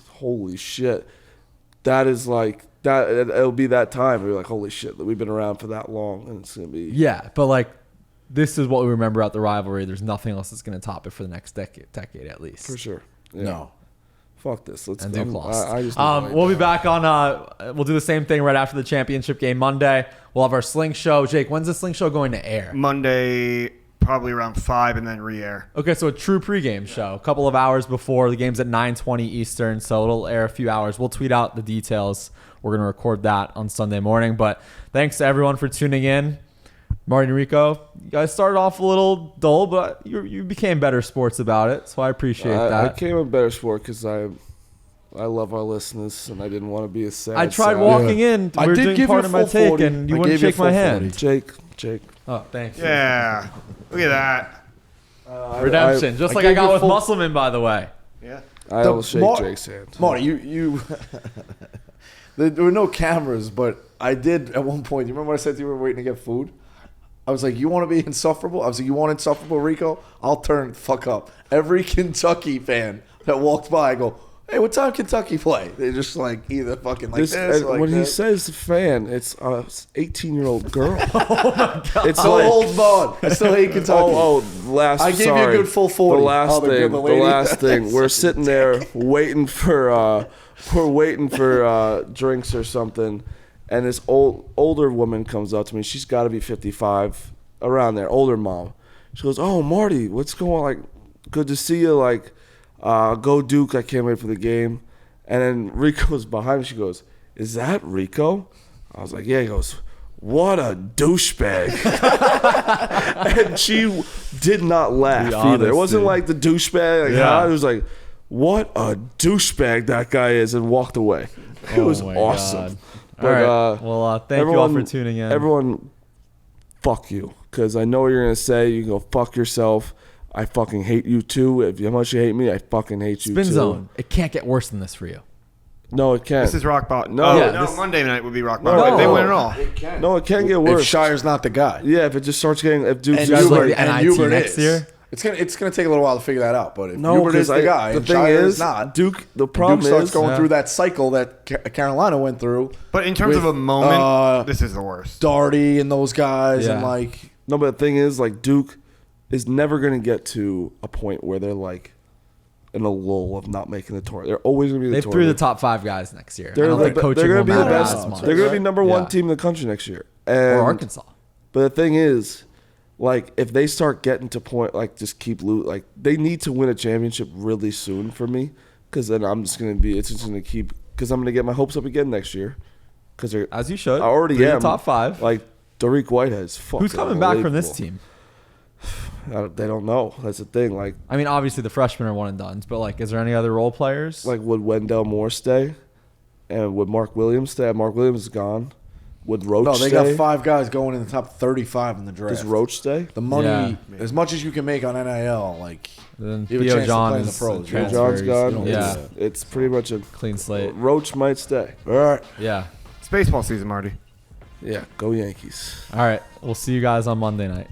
holy shit, that is like that. It'll be that time. We're like, holy shit, we've been around for that long, and it's gonna be. Yeah, but like this is what we remember about the rivalry. There's nothing else that's going to top it for the next decade at least. For sure. Yeah. No. Fuck this. Let's And go. Duke lost. I just need to We'll be lay back on. We'll do the same thing right after the championship game Monday. We'll have our Sling Show. Jake, when's the Sling Show going to air? Monday, probably around 5, and then re-air. Okay, so a true pregame show. A couple of hours before the game's at 9:20 Eastern, so it'll air a few hours. We'll tweet out the details. We're gonna record that on Sunday morning. But thanks to everyone for tuning in. Marty and Rico, you guys started off a little dull, but you became better sports about it, so I appreciate I that. became a better sport because I love our listeners, and I didn't want to be a sad. I tried sack. walking in. I We were did doing give part you of my full take, 40. and you I wouldn't gave you shake my full hand. 40. Jake. Oh, thanks. Yeah. Look at that. Redemption, just like I gave got you with full- Musselman, by the way. Yeah. I will shake Mar- Jake's hand. Marty, you there were no cameras, but I did at one point. You remember what I said to you? We were waiting to get food. I was like, "You want to be insufferable?" I was like, "You want insufferable, Rico? I'll turn the fuck up." Every Kentucky fan that walked by, I go, "Hey, what time Kentucky play?" They're just like either fucking like this. Or like when he this. says fan, it's a 18-year-old girl. Oh my god! It's So like, hold on, I still hate Kentucky. last. I gave you a sorry. good full 40. The last Oh, the thing. good lady. last thing. We're sitting there waiting for drinks or something, and this older woman comes up to me. She's got to be 55, around there. Older mom. She goes, "Oh, Marty, what's going on? Like, good to see you. Like, go Duke. I can't wait for the game." And then Rico's behind me. She goes, "Is that Rico?" I was like, "Yeah." He goes, "What a douchebag." And she did not laugh The either. It wasn't honesty. like the douchebag. Like, Yeah. huh? It was like, "What a douchebag that guy is," and walked away. It was my awesome. God. But, All right. Well, thank you all for tuning in. Everyone, fuck you. Because I know what you're going to say. You can go fuck yourself. I fucking hate you too. If how much you hate me, I fucking hate you Spin too. zone. It can't get worse than this for you. No, it can't. This is rock bottom. No. Oh, Yeah, no, this- Monday night would be rock No. bottom. If they No. win it all. No, it can get If worse. Shire's not the guy, Yeah, if it just starts getting, if Duke's and guys just like Hubert, the and NIT Hubert next is. year? It's gonna take a little while to figure that out. But if no, Hubert because is the guy, the and thing Shire is, not, Duke. The Duke problem starts is, going through that cycle that Carolina went through. But in terms with, of a moment, this is the worst. Darty and those guys, and Yeah. like no, but the thing is, like Duke is never going to get to a point where they're like in a lull of not making the tour. They're always going to be the They've tour. through the top 5 guys next year. I They're don't think coaching going to will be the matter best. as much. They're going to be number one Yeah. team in the country next year. Or And, Arkansas. But the thing is, like, if they start getting to point, like, just keep losing, like, they need to win a championship really soon for me, because then I'm just going to be, it's just going to keep, because I'm going to get my hopes up again next year. Because As you should. I already Through the am. top 5. Like, Dariq Whitehead's fucking Who's coming back from this unbelievable. team? They don't know. That's the thing. Like, I mean, obviously the freshmen are one and done, but like, is there any other role players? would Wendell Moore stay? And would Mark Williams stay? Mark Williams is gone. Would Roach no, they stay? got 5 guys going in the top 35 in the draft. Does Roach stay? The money, Yeah. as much as you can make on NIL, like then you have a Theo chance John to play in the is pros. transfer. John's He's- gone. Yeah, It's pretty much a clean slate. Roach might stay. All right. Yeah. It's baseball season, Marty. Yeah, go Yankees. All right. We'll see you guys on Monday night.